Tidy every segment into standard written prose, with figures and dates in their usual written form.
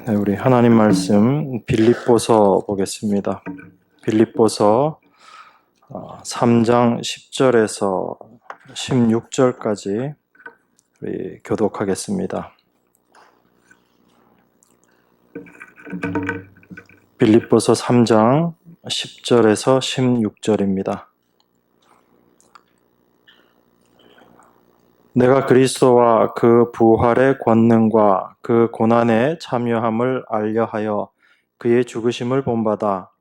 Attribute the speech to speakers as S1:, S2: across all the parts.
S1: 네, 우리 하나님 말씀 빌립보서 보겠습니다. 빌립보서 3장 10절에서 16절까지 우리 교독하겠습니다. 빌립보서 3장 10절에서 16절입니다. 내가 그리스도와 그 부활의 권능과 그 고난에 참여함을 알려하여 그의 죽으심을 본받아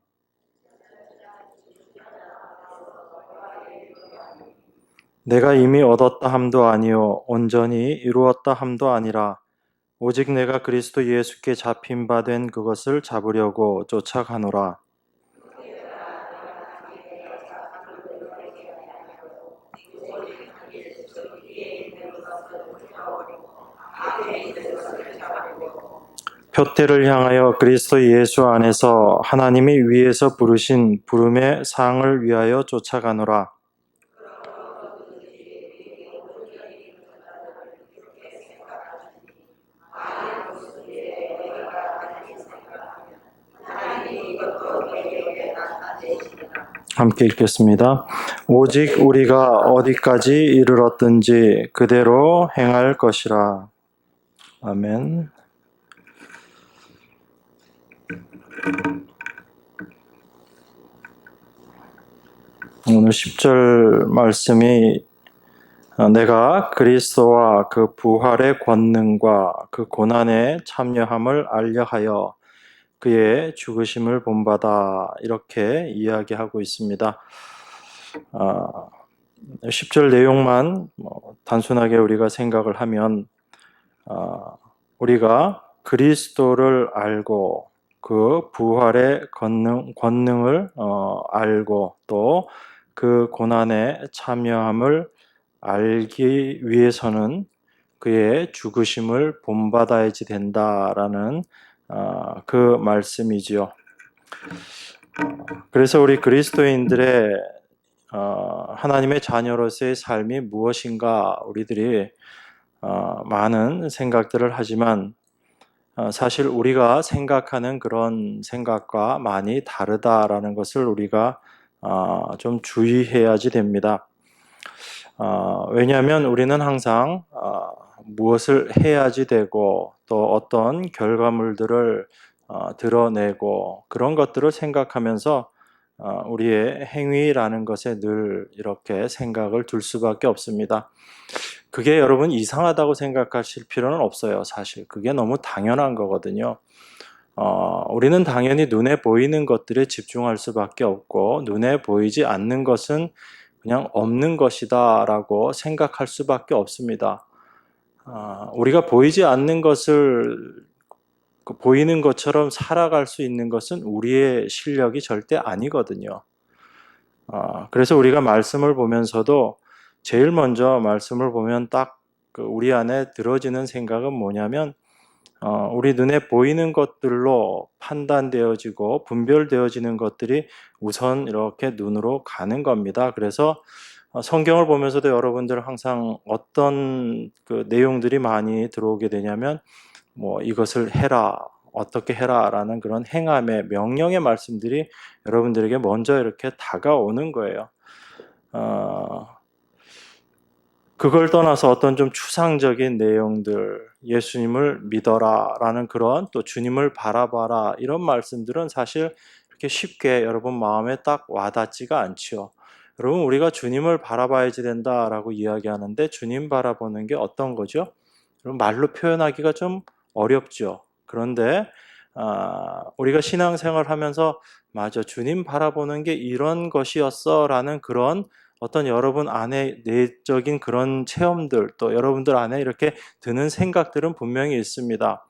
S1: 내가 이미 얻었다 함도 아니요 온전히 이루었다 함도 아니라 오직 내가 그리스도 예수께 잡힌 바 된 그것을 잡으려고 쫓아가노라. 표대를 향하여 그리스도 예수 안에서 하나님이 위에서 부르신 부름의 상을 위하여 쫓아가노라. 함께 읽겠습니다. 오직 우리가 어디까지 이르렀든지 그대로 행할 것이라. 아멘. 오늘 10절 말씀이 내가 그리스도와 그 부활의 권능과 그 고난에 참여함을 알려하여 그의 죽으심을 본받아 이렇게 이야기하고 있습니다. 10절 내용만 단순하게 우리가 생각을 하면 우리가 그리스도를 알고 그 부활의 권능을 알고 또 그 고난에 참여함을 알기 위해서는 그의 죽으심을 본받아야지 된다라는 그 말씀이지요. 그래서 우리 그리스도인들의 하나님의 자녀로서의 삶이 무엇인가 우리들이 많은 생각들을 하지만 사실 우리가 생각하는 그런 생각과 많이 다르다라는 것을 우리가 좀 주의해야지 됩니다. 왜냐하면 우리는 항상 무엇을 해야지 되고 또 어떤 결과물들을 드러내고 그런 것들을 생각하면서 우리의 행위라는 것에 늘 이렇게 생각을 둘 수밖에 없습니다. 그게 여러분 이상하다고 생각하실 필요는 없어요. 사실 그게 너무 당연한 거거든요. 우리는 당연히 눈에 보이는 것들에 집중할 수밖에 없고 눈에 보이지 않는 것은 그냥 없는 것이다 라고 생각할 수밖에 없습니다. 우리가 보이지 않는 것을 보이는 것처럼 살아갈 수 있는 것은 우리의 실력이 절대 아니거든요. 그래서 우리가 말씀을 보면서도 제일 먼저 말씀을 보면 딱 우리 안에 들어지는 생각은 뭐냐면 우리 눈에 보이는 것들로 판단되어지고 분별되어지는 것들이 우선 이렇게 눈으로 가는 겁니다. 그래서 성경을 보면서도 여러분들 항상 어떤 그 내용들이 많이 들어오게 되냐면 뭐 이것을 해라, 어떻게 해라라는 그런 행함의 명령의 말씀들이 여러분들에게 먼저 이렇게 다가오는 거예요. 그걸 떠나서 어떤 좀 추상적인 내용들, 예수님을 믿어라 라는 그런 또 주님을 바라봐라 이런 말씀들은 사실 이렇게 쉽게 여러분 마음에 딱 와닿지가 않죠. 여러분 우리가 주님을 바라봐야지 된다라고 이야기하는데 주님 바라보는 게 어떤 거죠? 여러분 말로 표현하기가 좀 어렵죠. 그런데 우리가 신앙생활 하면서 맞아 주님 바라보는 게 이런 것이었어 라는 그런 어떤 여러분 안에 내적인 그런 체험들 또 여러분들 안에 이렇게 드는 생각들은 분명히 있습니다.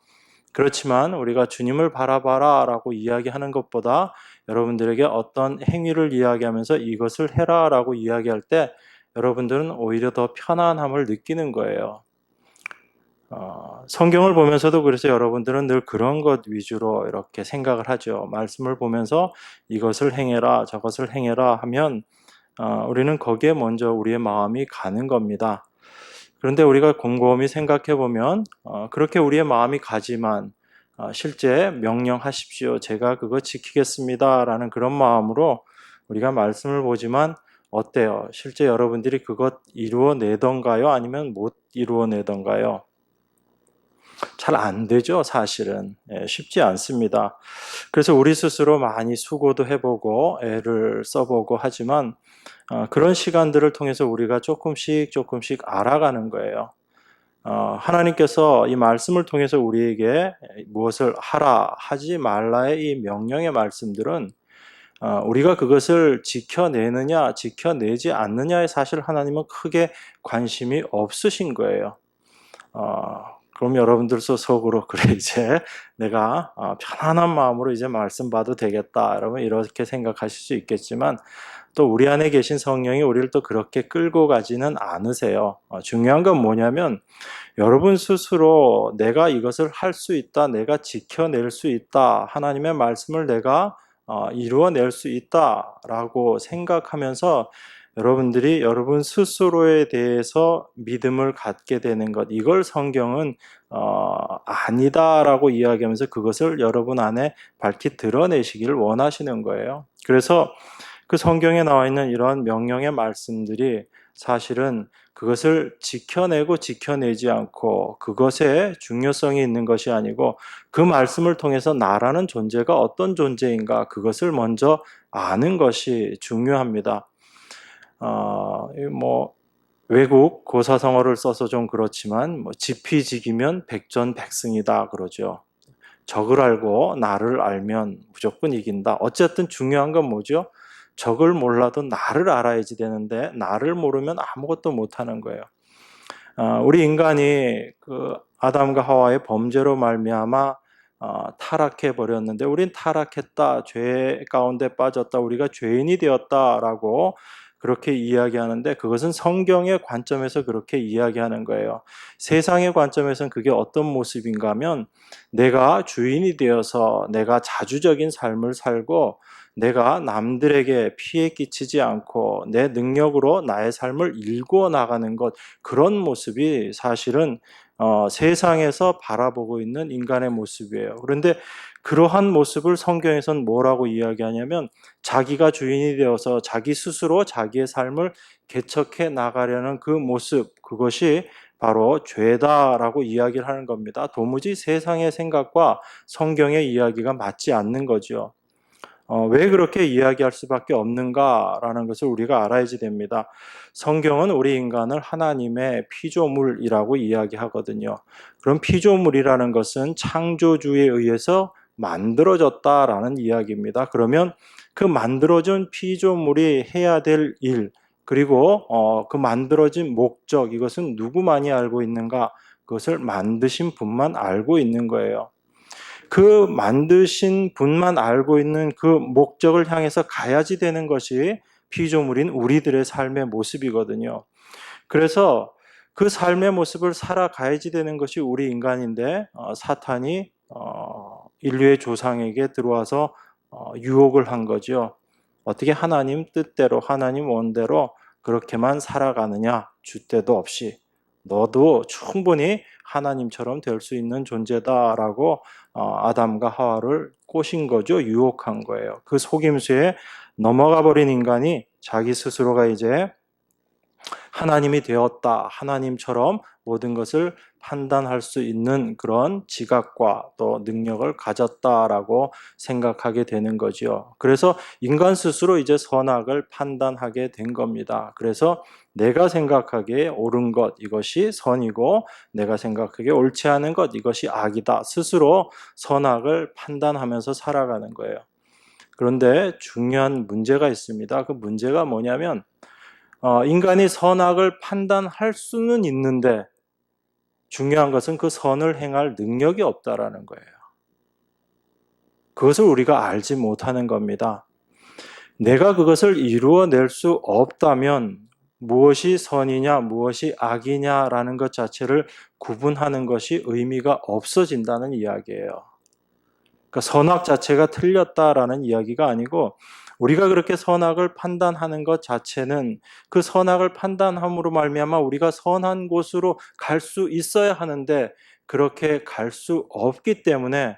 S1: 그렇지만 우리가 주님을 바라봐라 라고 이야기하는 것보다 여러분들에게 어떤 행위를 이야기하면서 이것을 해라 라고 이야기할 때 여러분들은 오히려 더 편안함을 느끼는 거예요. 성경을 보면서도 그래서 여러분들은 늘 그런 것 위주로 이렇게 생각을 하죠. 말씀을 보면서 이것을 행해라 저것을 행해라 하면 우리는 거기에 먼저 우리의 마음이 가는 겁니다. 그런데 우리가 곰곰이 생각해 보면 그렇게 우리의 마음이 가지만 실제 명령하십시오. 제가 그거 지키겠습니다. 라는 그런 마음으로 우리가 말씀을 보지만 어때요? 실제 여러분들이 그것 이루어내던가요? 아니면 못 이루어내던가요? 잘 안 되죠, 사실은. 쉽지 않습니다. 그래서 우리 스스로 많이 수고도 해보고 애를 써보고 하지만 그런 시간들을 통해서 우리가 조금씩 알아가는 거예요. 하나님께서 이 말씀을 통해서 우리에게 무엇을 하라, 하지 말라의 이 명령의 말씀들은 우리가 그것을 지켜내느냐, 지켜내지 않느냐에 사실 하나님은 크게 관심이 없으신 거예요. 그럼 여러분들 속으로 그래 이제 내가 편안한 마음으로 이제 말씀 봐도 되겠다, 여러분 이렇게 생각하실 수 있겠지만 또 우리 안에 계신 성령이 우리를 또 그렇게 끌고 가지는 않으세요. 중요한 건 뭐냐면 여러분 스스로 내가 이것을 할 수 있다, 내가 지켜낼 수 있다, 하나님의 말씀을 내가 이루어낼 수 있다라고 생각하면서 여러분들이 여러분 스스로에 대해서 믿음을 갖게 되는 것, 이걸 성경은 아니다라고 이야기하면서 그것을 여러분 안에 밝히 드러내시기를 원하시는 거예요. 그래서 그 성경에 나와 있는 이런 명령의 말씀들이 사실은 그것을 지켜내고 지켜내지 않고 그것에 중요성이 있는 것이 아니고 그 말씀을 통해서 나라는 존재가 어떤 존재인가 그것을 먼저 아는 것이 중요합니다. 외국 고사성어를 써서 좀 그렇지만 지피지기면 백전백승이다 그러죠. 적을 알고 나를 알면 무조건 이긴다. 어쨌든 중요한 건 뭐죠? 적을 몰라도 나를 알아야지 되는데 나를 모르면 아무것도 못하는 거예요. 우리 인간이 그 아담과 하와의 범죄로 말미암아 타락해 버렸는데 우린 타락했다, 죄 가운데 빠졌다, 우리가 죄인이 되었다라고 그렇게 이야기하는데 그것은 성경의 관점에서 그렇게 이야기하는 거예요. 세상의 관점에서는 그게 어떤 모습인가 하면 내가 주인이 되어서 내가 자주적인 삶을 살고 내가 남들에게 피해 끼치지 않고 내 능력으로 나의 삶을 일구어 나가는 것, 그런 모습이 사실은 세상에서 바라보고 있는 인간의 모습이에요. 그런데 그러한 모습을 성경에서는 뭐라고 이야기하냐면 자기가 주인이 되어서 자기 스스로 자기의 삶을 개척해 나가려는 그 모습, 그것이 바로 죄다라고 이야기를 하는 겁니다. 도무지 세상의 생각과 성경의 이야기가 맞지 않는 거죠. 왜 그렇게 이야기할 수밖에 없는가라는 것을 우리가 알아야지 됩니다. 성경은 우리 인간을 하나님의 피조물이라고 이야기하거든요. 그럼 피조물이라는 것은 창조주에 의해서 만들어졌다라는 이야기입니다. 그러면 그 만들어진 피조물이 해야 될 일, 그리고 그 만들어진 목적, 이것은 누구만이 알고 있는가? 그것을 만드신 분만 알고 있는 거예요. 그 만드신 분만 알고 있는 그 목적을 향해서 가야지 되는 것이 피조물인 우리들의 삶의 모습이거든요. 그래서 그 삶의 모습을 살아가야지 되는 것이 우리 인간인데 사탄이 인류의 조상에게 들어와서 유혹을 한 거죠. 어떻게 하나님 뜻대로 하나님 원대로 그렇게만 살아가느냐, 줏대도 없이 너도 충분히 하나님처럼 될 수 있는 존재다라고 아담과 하와를 꼬신 거죠. 유혹한 거예요. 그 속임수에 넘어가 버린 인간이 자기 스스로가 이제 하나님이 되었다, 하나님처럼 모든 것을 판단할 수 있는 그런 지각과 또 능력을 가졌다라고 생각하게 되는 거죠. 그래서 인간 스스로 이제 선악을 판단하게 된 겁니다. 그래서 내가 생각하기에 옳은 것, 이것이 선이고 내가 생각하기에 옳지 않은 것, 이것이 악이다. 스스로 선악을 판단하면서 살아가는 거예요. 그런데 중요한 문제가 있습니다. 그 문제가 뭐냐면 인간이 선악을 판단할 수는 있는데 중요한 것은 그 선을 행할 능력이 없다라는 거예요. 그것을 우리가 알지 못하는 겁니다. 내가 그것을 이루어낼 수 없다면 무엇이 선이냐, 무엇이 악이냐라는 것 자체를 구분하는 것이 의미가 없어진다는 이야기예요. 그러니까 선악 자체가 틀렸다라는 이야기가 아니고 우리가 그렇게 선악을 판단하는 것 자체는 그 선악을 판단함으로 말미암아 우리가 선한 곳으로 갈 수 있어야 하는데 그렇게 갈 수 없기 때문에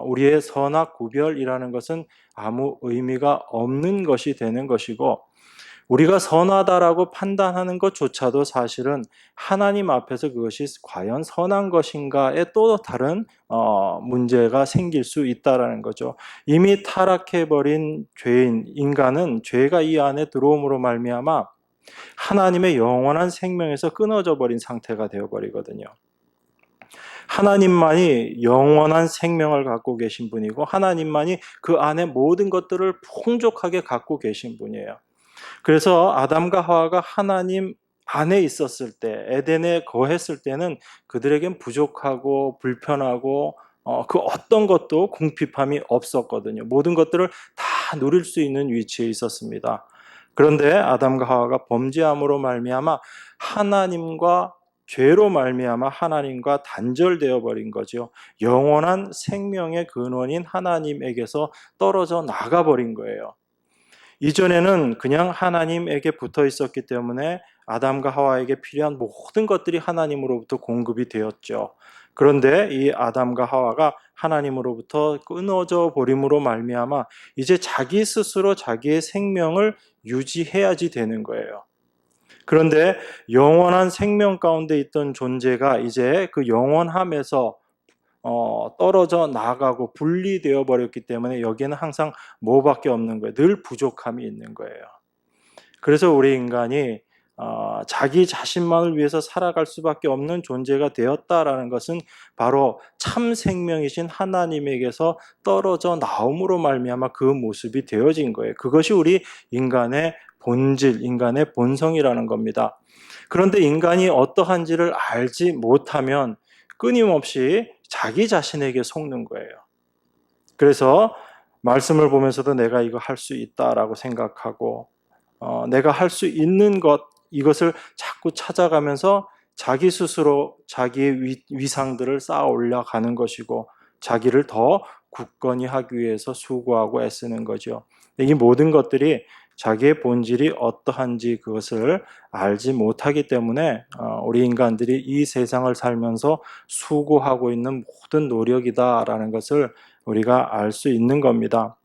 S1: 우리의 선악 구별이라는 것은 아무 의미가 없는 것이 되는 것이고, 우리가 선하다라고 판단하는 것조차도 사실은 하나님 앞에서 그것이 과연 선한 것인가에 또 다른 문제가 생길 수 있다라는 거죠. 이미 타락해버린 죄인, 인간은 죄가 이 안에 들어옴으로 말미암아 하나님의 영원한 생명에서 끊어져 버린 상태가 되어버리거든요. 하나님만이 영원한 생명을 갖고 계신 분이고, 하나님만이 그 안에 모든 것들을 풍족하게 갖고 계신 분이에요. 그래서 아담과 하와가 하나님 안에 있었을 때, 에덴에 거했을 때는 그들에겐 부족하고 불편하고 그 어떤 것도 궁핍함이 없었거든요. 모든 것들을 다 누릴 수 있는 위치에 있었습니다. 그런데 아담과 하와가 범죄함으로 말미암아 하나님과 죄로 말미암아 하나님과 단절되어 버린 거죠. 영원한 생명의 근원인 하나님에게서 떨어져 나가 버린 거예요. 이전에는 그냥 하나님에게 붙어 있었기 때문에 아담과 하와에게 필요한 모든 것들이 하나님으로부터 공급이 되었죠. 그런데 이 아담과 하와가 하나님으로부터 끊어져 버림으로 말미암아 이제 자기 스스로 자기의 생명을 유지해야지 되는 거예요. 그런데 영원한 생명 가운데 있던 존재가 이제 그 영원함에서 떨어져 나가고 분리되어 버렸기 때문에 여기에는 항상 뭐밖에 없는 거예요. 늘 부족함이 있는 거예요. 그래서 우리 인간이 자기 자신만을 위해서 살아갈 수밖에 없는 존재가 되었다라는 것은 바로 참 생명이신 하나님에게서 떨어져 나옴으로 말미암아 그 모습이 되어진 거예요. 그것이 우리 인간의 본질, 인간의 본성이라는 겁니다. 그런데 인간이 어떠한지를 알지 못하면 끊임없이 자기 자신에게 속는 거예요. 그래서 말씀을 보면서도 내가 이거 할 수 있다라고 생각하고 내가 할 수 있는 것, 이것을 자꾸 찾아가면서 자기 스스로 자기의 위상들을 쌓아 올라가는 것이고 자기를 더 굳건히 하기 위해서 수고하고 애쓰는 거죠. 이 모든 것들이 자기의 본질이 어떠한지 그것을 알지 못하기 때문에 우리 인간들이 이 세상을 살면서 수고하고 있는 모든 노력이다라는 것을 우리가 알 수 있는 겁니다.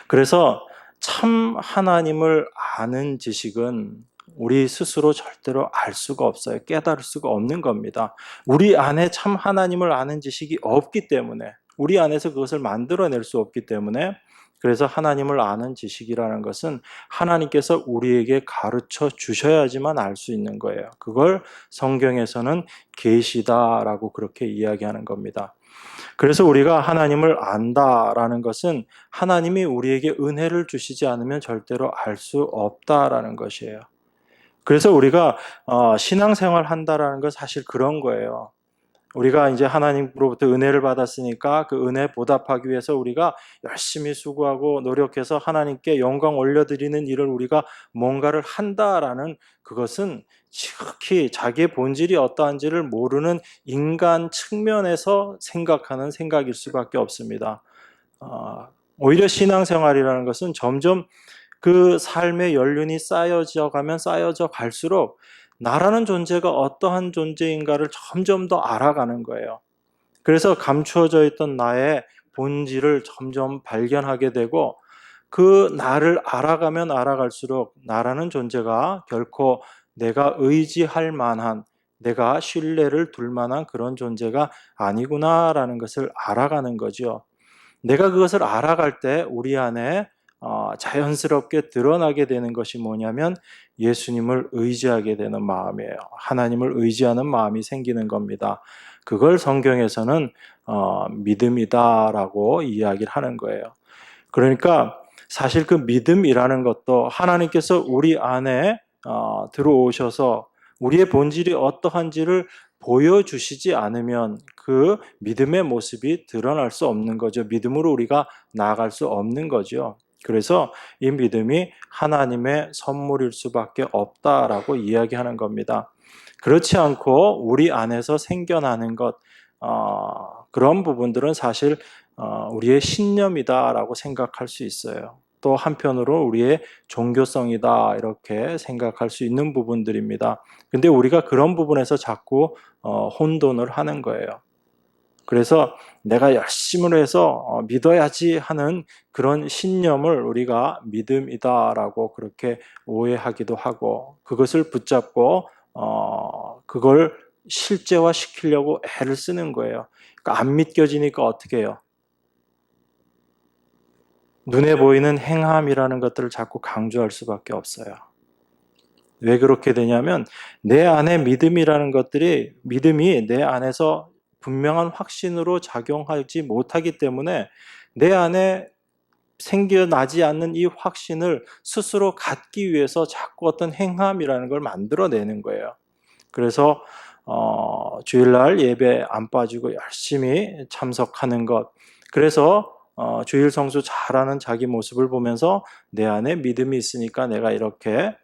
S1: 그래서 참 하나님을 아는 지식은 우리 스스로 절대로 알 수가 없어요. 깨달을 수가 없는 겁니다. 우리 안에 참 하나님을 아는 지식이 없기 때문에, 우리 안에서 그것을 만들어낼 수 없기 때문에, 그래서 하나님을 아는 지식이라는 것은 하나님께서 우리에게 가르쳐 주셔야지만 알 수 있는 거예요. 그걸 성경에서는 계시다라고 그렇게 이야기하는 겁니다. 그래서 우리가 하나님을 안다라는 것은 하나님이 우리에게 은혜를 주시지 않으면 절대로 알 수 없다라는 것이에요. 그래서 우리가 신앙생활 한다라는 건 사실 그런 거예요. 우리가 이제 하나님으로부터 은혜를 받았으니까 그 은혜 보답하기 위해서 우리가 열심히 수고하고 노력해서 하나님께 영광 올려드리는 일을 우리가 뭔가를 한다라는, 그것은 지극히 자기의 본질이 어떠한지를 모르는 인간 측면에서 생각하는 생각일 수밖에 없습니다. 오히려 신앙생활이라는 것은 점점 그 삶의 연륜이 쌓여져 갈수록 나라는 존재가 어떠한 존재인가를 점점 더 알아가는 거예요. 그래서 감추어져 있던 나의 본질을 점점 발견하게 되고, 그 나를 알아가면 알아갈수록 나라는 존재가 결코 내가 의지할 만한, 내가 신뢰를 둘 만한 그런 존재가 아니구나라는 것을 알아가는 거죠. 내가 그것을 알아갈 때 우리 안에 자연스럽게 드러나게 되는 것이 뭐냐면 예수님을 의지하게 되는 마음이에요. 하나님을 의지하는 마음이 생기는 겁니다. 그걸 성경에서는 믿음이다라고 이야기를 하는 거예요. 그러니까 사실 그 믿음이라는 것도 하나님께서 우리 안에 들어오셔서 우리의 본질이 어떠한지를 보여주시지 않으면 그 믿음의 모습이 드러날 수 없는 거죠. 믿음으로 우리가 나아갈 수 없는 거죠. 그래서 이 믿음이 하나님의 선물일 수밖에 없다라고 이야기하는 겁니다. 그렇지 않고 우리 안에서 생겨나는 것, 그런 부분들은 사실 우리의 신념이다라고 생각할 수 있어요. 또 한편으로 우리의 종교성이다 이렇게 생각할 수 있는 부분들입니다. 근데 우리가 그런 부분에서 자꾸 혼돈을 하는 거예요. 그래서 내가 열심으로 해서 믿어야지 하는 그런 신념을 우리가 믿음이다라고 그렇게 오해하기도 하고, 그것을 붙잡고 그걸 실제화시키려고 애를 쓰는 거예요. 그러니까 안 믿겨지니까 어떻게 해요? 눈에 보이는 행함이라는 것들을 자꾸 강조할 수밖에 없어요. 왜 그렇게 되냐면 내 안에 믿음이 내 안에서 분명한 확신으로 작용하지 못하기 때문에 내 안에 생겨나지 않는 이 확신을 스스로 갖기 위해서 자꾸 어떤 행함이라는 걸 만들어내는 거예요. 그래서 주일날 예배 안 빠지고 열심히 참석하는 것, 그래서 주일 성수 잘하는 자기 모습을 보면서 내 안에 믿음이 있으니까 내가 이렇게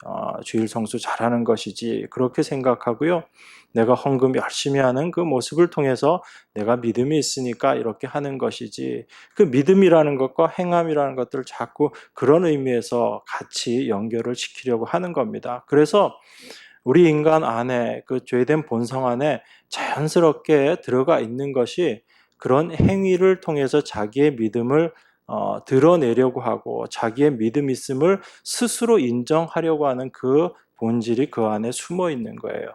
S1: 주일 성수 잘하는 것이지, 그렇게 생각하고요. 내가 헌금 열심히 하는 그 모습을 통해서 내가 믿음이 있으니까 이렇게 하는 것이지, 그 믿음이라는 것과 행함이라는 것들을 자꾸 그런 의미에서 같이 연결을 시키려고 하는 겁니다. 그래서 우리 인간 안에, 그 죄된 본성 안에 자연스럽게 들어가 있는 것이 그런 행위를 통해서 자기의 믿음을 드러내려고 하고 자기의 믿음 있음을 스스로 인정하려고 하는 그 본질이 그 안에 숨어 있는 거예요.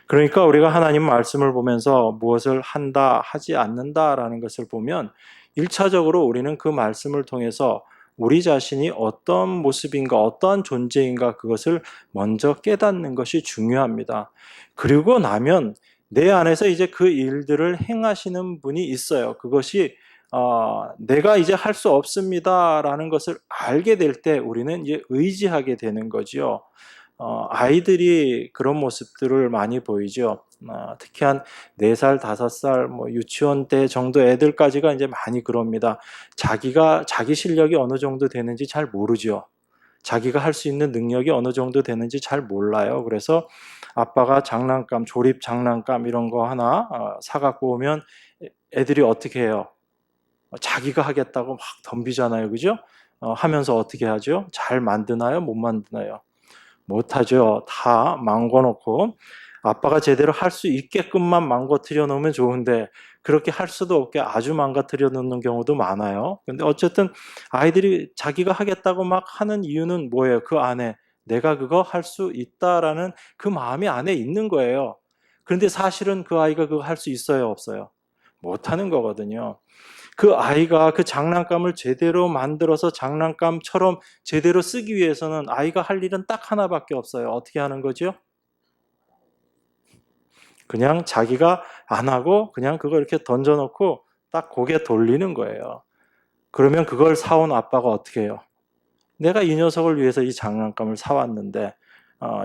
S1: 그러니까 우리가 하나님 말씀을 보면서 무엇을 한다, 하지 않는다라는 것을 보면 1차적으로 우리는 그 말씀을 통해서 우리 자신이 어떤 모습인가, 어떠한 존재인가, 그것을 먼저 깨닫는 것이 중요합니다. 그리고 나면 내 안에서 이제 그 일들을 행하시는 분이 있어요. 그것이 내가 이제 할 수 없습니다라는 것을 알게 될 때 우리는 이제 의지하게 되는 거지요. 아이들이 그런 모습들을 많이 보이죠. 특히 한 4살, 5살, 유치원 때 정도 애들까지가 이제 많이 그럽니다. 자기 실력이 어느 정도 되는지 잘 모르죠. 자기가 할 수 있는 능력이 어느 정도 되는지 잘 몰라요. 그래서 아빠가 장난감, 조립 장난감 이런 거 하나 사갖고 오면 애들이 어떻게 해요? 자기가 하겠다고 막 덤비잖아요. 그죠? 하면서 어떻게 하죠? 잘 만드나요? 못 만드나요? 못하죠. 다 망궈놓고 아빠가 제대로 할 수 있게끔만 망가뜨려 놓으면 좋은데 그렇게 할 수도 없게 아주 망가뜨려 놓는 경우도 많아요. 근데 어쨌든 아이들이 자기가 하겠다고 막 하는 이유는 뭐예요? 그 안에 내가 그거 할 수 있다라는 그 마음이 안에 있는 거예요. 그런데 사실은 그 아이가 그거 할 수 있어요, 없어요? 못하는 거거든요. 그 아이가 그 장난감을 제대로 만들어서 장난감처럼 제대로 쓰기 위해서는 아이가 할 일은 딱 하나밖에 없어요. 어떻게 하는 거죠? 그냥 자기가 안 하고 그냥 그걸 이렇게 던져놓고 딱 고개 돌리는 거예요. 그러면 그걸 사온 아빠가 어떻게 해요? 내가 이 녀석을 위해서 이 장난감을 사왔는데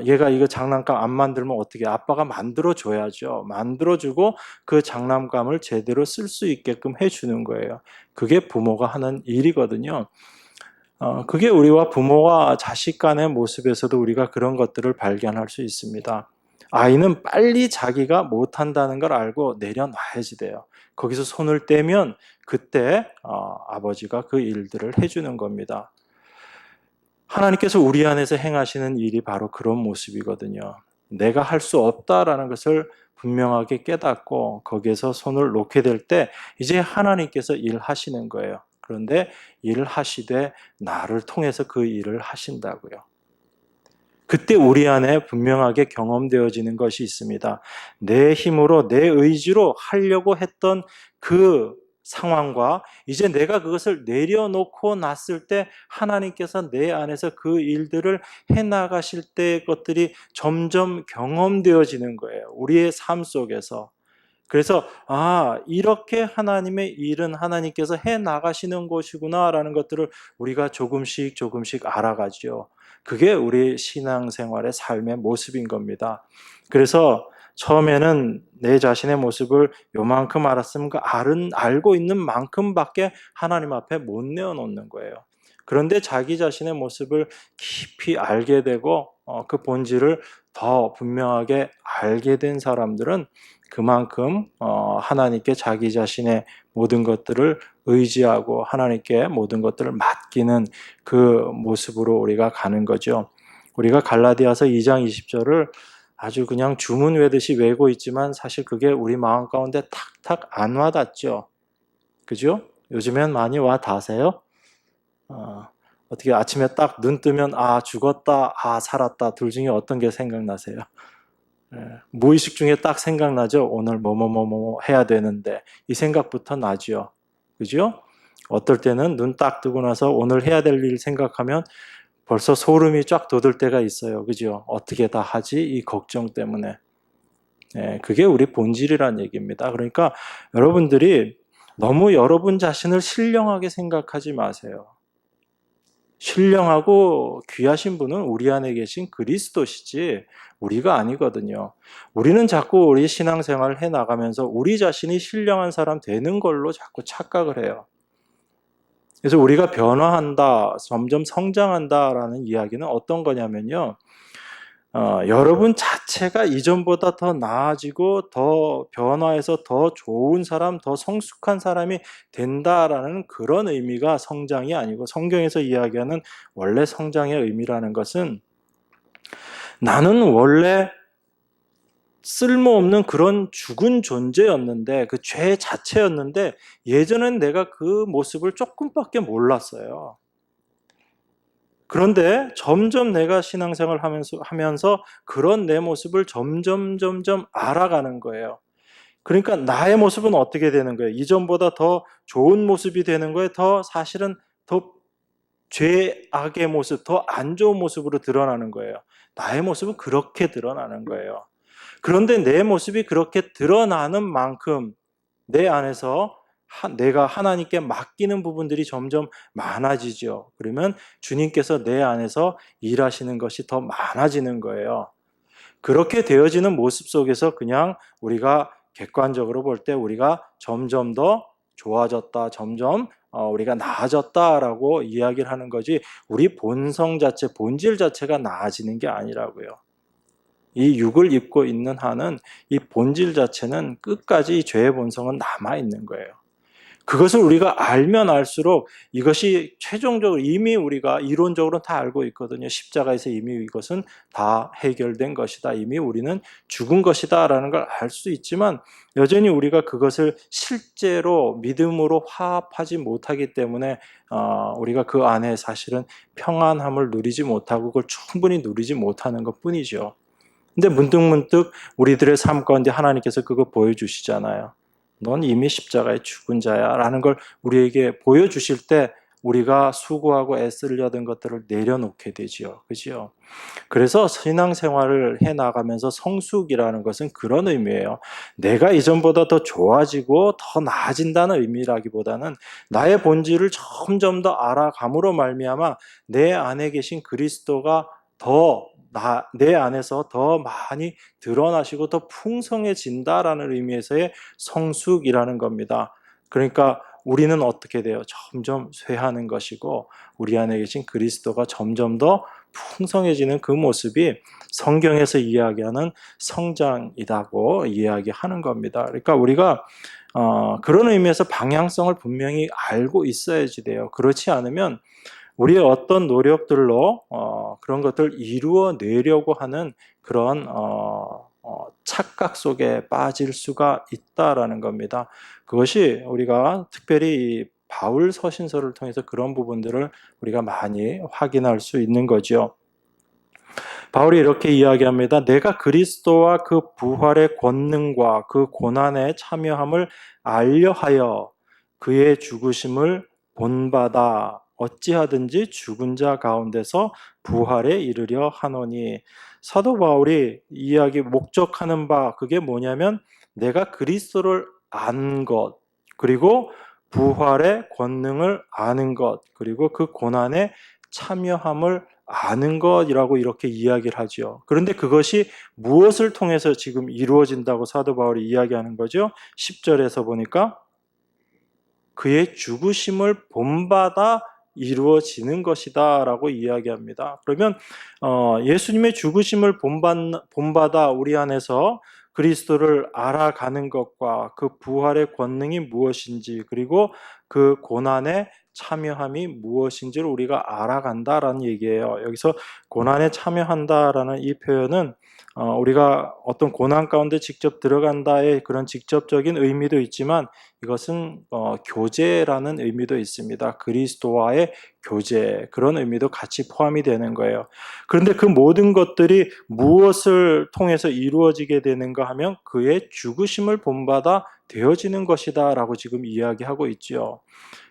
S1: 얘가 이거 장난감 안 만들면 어떻게 해요? 아빠가 만들어줘야죠. 만들어주고 그 장난감을 제대로 쓸 수 있게끔 해주는 거예요. 그게 부모가 하는 일이거든요. 그게 우리와 부모와 자식 간의 모습에서도 우리가 그런 것들을 발견할 수 있습니다. 아이는 빨리 자기가 못한다는 걸 알고 내려놔야지 돼요. 거기서 손을 떼면 그때 아버지가 그 일들을 해주는 겁니다. 하나님께서 우리 안에서 행하시는 일이 바로 그런 모습이거든요. 내가 할 수 없다라는 것을 분명하게 깨닫고 거기에서 손을 놓게 될 때 이제 하나님께서 일하시는 거예요. 그런데 일하시되 나를 통해서 그 일을 하신다고요. 그때 우리 안에 분명하게 경험되어지는 것이 있습니다. 내 힘으로, 내 의지로 하려고 했던 그 상황과 이제 내가 그것을 내려놓고 났을 때 하나님께서 내 안에서 그 일들을 해나가실 때 것들이 점점 경험되어지는 거예요. 우리의 삶 속에서. 그래서 이렇게 하나님의 일은 하나님께서 해나가시는 것이구나라는 것들을 우리가 조금씩 조금씩 알아가죠. 그게 우리 신앙생활의 삶의 모습인 겁니다. 그래서 처음에는 내 자신의 모습을 요만큼 알았으면 그 알고 있는 만큼밖에 하나님 앞에 못 내어놓는 거예요. 그런데 자기 자신의 모습을 깊이 알게 되고 그 본질을 더 분명하게 알게 된 사람들은 그만큼 하나님께 자기 자신의 모든 것들을 의지하고 하나님께 모든 것들을 맡기는 그 모습으로 우리가 가는 거죠. 우리가 갈라디아서 2장 20절을 아주 그냥 주문 외듯이 외고 있지만 사실 그게 우리 마음 가운데 탁탁 안 와닿죠. 그죠? 요즘엔 많이 와 닿으세요? 어떻게 아침에 딱 눈 뜨면 아 죽었다, 아 살았다, 둘 중에 어떤 게 생각나세요? 예, 무의식 중에 딱 생각나죠? 오늘 뭐뭐뭐뭐 해야 되는데 이 생각부터 나죠. 그죠? 어떨 때는 눈 딱 뜨고 나서 오늘 해야 될 일 생각하면 벌써 소름이 쫙 돋을 때가 있어요. 그죠? 어떻게 다 하지? 이 걱정 때문에. 예, 그게 우리 본질이란 얘기입니다. 그러니까 여러분들이 너무 여러분 자신을 신령하게 생각하지 마세요. 신령하고 귀하신 분은 우리 안에 계신 그리스도시지 우리가 아니거든요. 우리는 자꾸 우리 신앙생활을 해나가면서 우리 자신이 신령한 사람 되는 걸로 자꾸 착각을 해요. 그래서 우리가 변화한다, 점점 성장한다라는 이야기는 어떤 거냐면요. 여러분 자체가 이전보다 더 나아지고 더 변화해서 더 좋은 사람, 더 성숙한 사람이 된다라는 그런 의미가 성장이 아니고 성경에서 이야기하는 원래 성장의 의미라는 것은 나는 원래 쓸모없는 그런 죽은 존재였는데 그 죄 자체였는데 예전엔 내가 그 모습을 조금밖에 몰랐어요. 그런데 점점 내가 신앙생활을 하면서 그런 내 모습을 점점 알아가는 거예요. 그러니까 나의 모습은 어떻게 되는 거예요? 이전보다 더 좋은 모습이 되는 거예요? 더 사실은 더 죄악의 모습, 더 안 좋은 모습으로 드러나는 거예요. 나의 모습은 그렇게 드러나는 거예요. 그런데 내 모습이 그렇게 드러나는 만큼 내 안에서 내가 하나님께 맡기는 부분들이 점점 많아지죠. 그러면 주님께서 내 안에서 일하시는 것이 더 많아지는 거예요. 그렇게 되어지는 모습 속에서 그냥 우리가 객관적으로 볼 때 우리가 점점 더 좋아졌다, 점점 우리가 나아졌다라고 이야기를 하는 거지 우리 본성 자체, 본질 자체가 나아지는 게 아니라고요. 이 육을 입고 있는 한은 이 본질 자체는 끝까지 이 죄의 본성은 남아있는 거예요. 그것을 우리가 알면 알수록 이것이 최종적으로 이미 우리가 이론적으로 다 알고 있거든요. 십자가에서 이미 이것은 다 해결된 것이다. 이미 우리는 죽은 것이다 라는 걸 알 수 있지만 여전히 우리가 그것을 실제로 믿음으로 화합하지 못하기 때문에 우리가 그 안에 사실은 평안함을 누리지 못하고 그걸 충분히 누리지 못하는 것 뿐이죠. 근데 문득문득 우리들의 삶 가운데 하나님께서 그거 보여주시잖아요. 넌 이미 십자가에 죽은 자야 라는 걸 우리에게 보여주실 때 우리가 수고하고 애쓰려던 것들을 내려놓게 되지요. 그죠? 그래서 신앙생활을 해나가면서 성숙이라는 것은 그런 의미예요. 내가 이전보다 더 좋아지고 더 나아진다는 의미라기보다는 나의 본질을 점점 더 알아감으로 말미암아 내 안에 계신 그리스도가 내 안에서 더 많이 드러나시고 더 풍성해진다라는 의미에서의 성숙이라는 겁니다. 그러니까 우리는 어떻게 돼요? 점점 쇠하는 것이고 우리 안에 계신 그리스도가 점점 더 풍성해지는 그 모습이 성경에서 이야기하는 성장이라고 이야기하는 겁니다. 그러니까 우리가 그런 의미에서 방향성을 분명히 알고 있어야지 돼요. 그렇지 않으면 우리의 어떤 노력들로 그런 것들을 이루어내려고 하는 그런 착각 속에 빠질 수가 있다라는 겁니다. 그것이 우리가 특별히 바울 서신서를 통해서 그런 부분들을 우리가 많이 확인할 수 있는 거죠. 바울이 이렇게 이야기합니다. 내가 그리스도와 그 부활의 권능과 그 고난에 참여함을 알려하여 그의 죽으심을 본받아 어찌하든지 죽은 자 가운데서 부활에 이르려 하노니. 사도 바울이 이야기 목적하는 바 그게 뭐냐면 내가 그리스도를 안 것, 그리고 부활의 권능을 아는 것, 그리고 그 고난에 참여함을 아는 것이라고 이렇게 이야기를 하죠. 그런데 그것이 무엇을 통해서 지금 이루어진다고 사도 바울이 이야기하는 거죠? 10절에서 보니까 그의 죽으심을 본받아 이루어지는 것이다 라고 이야기합니다. 그러면 예수님의 죽으심을 본받아 우리 안에서 그리스도를 알아가는 것과 그 부활의 권능이 무엇인지 그리고 그 고난의 참여함이 무엇인지를 우리가 알아간다라는 얘기예요. 여기서 고난에 참여한다라는 이 표현은 우리가 어떤 고난 가운데 직접 들어간다의 그런 직접적인 의미도 있지만 이것은 교제라는 의미도 있습니다. 그리스도와의 교제, 그런 의미도 같이 포함이 되는 거예요. 그런데 그 모든 것들이 무엇을 통해서 이루어지게 되는가 하면 그의 죽으심을 본받아 되어지는 것이다 라고 지금 이야기하고 있지요.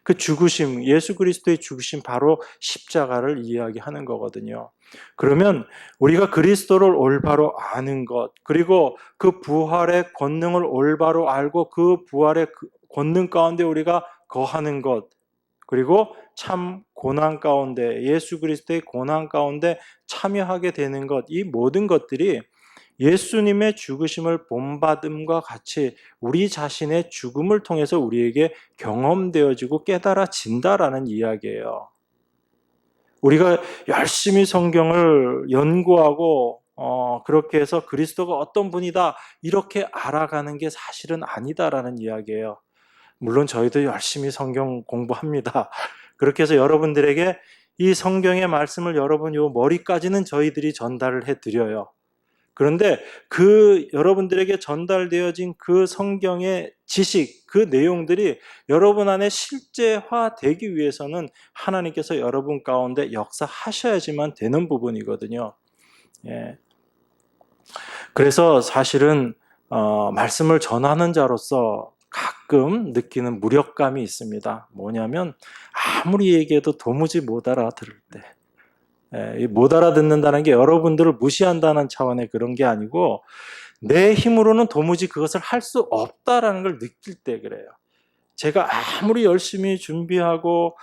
S1: 그 죽으심, 예수 그리스도의 죽으심, 바로 십자가를 이야기하는 거거든요. 그러면 우리가 그리스도를 올바로 아는 것, 그리고 그 부활의 권능을 올바로 알고 그 부활의 권능 가운데 우리가 거하는 것, 그리고 참 고난 가운데, 예수 그리스도의 고난 가운데 참여하게 되는 것, 이 모든 것들이 예수님의 죽으심을 본받음과 같이 우리 자신의 죽음을 통해서 우리에게 경험되어지고 깨달아진다라는 이야기예요. 우리가 열심히 성경을 연구하고 그렇게 해서 그리스도가 어떤 분이다 이렇게 알아가는 게 사실은 아니다라는 이야기예요. 물론 저희도 열심히 성경 공부합니다. 그렇게 해서 여러분들에게 이 성경의 말씀을 여러분 요 머리까지는 저희들이 전달을 해드려요. 그런데 그 여러분들에게 전달되어진 그 성경의 지식, 그 내용들이 여러분 안에 실제화되기 위해서는 하나님께서 여러분 가운데 역사하셔야지만 되는 부분이거든요. 예. 그래서 사실은 말씀을 전하는 자로서 가끔 느끼는 무력감이 있습니다. 뭐냐면 아무리 얘기해도 도무지 못 알아들을 때. 못 알아듣는다는 게 여러분들을 무시한다는 차원의 그런 게 아니고 내 힘으로는 도무지 그것을 할 수 없다라는 걸 느낄 때 그래요. 제가 아무리 열심히 준비하고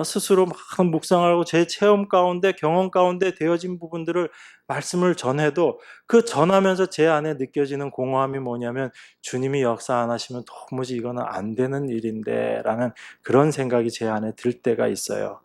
S1: 스스로 막 묵상하고 제 체험 가운데 경험 가운데 되어진 부분들을 말씀을 전해도 그 전하면서 제 안에 느껴지는 공허함이 뭐냐면 주님이 역사 안 하시면 도무지 이거는 안 되는 일인데 라는 그런 생각이 제 안에 들 때가 있어요.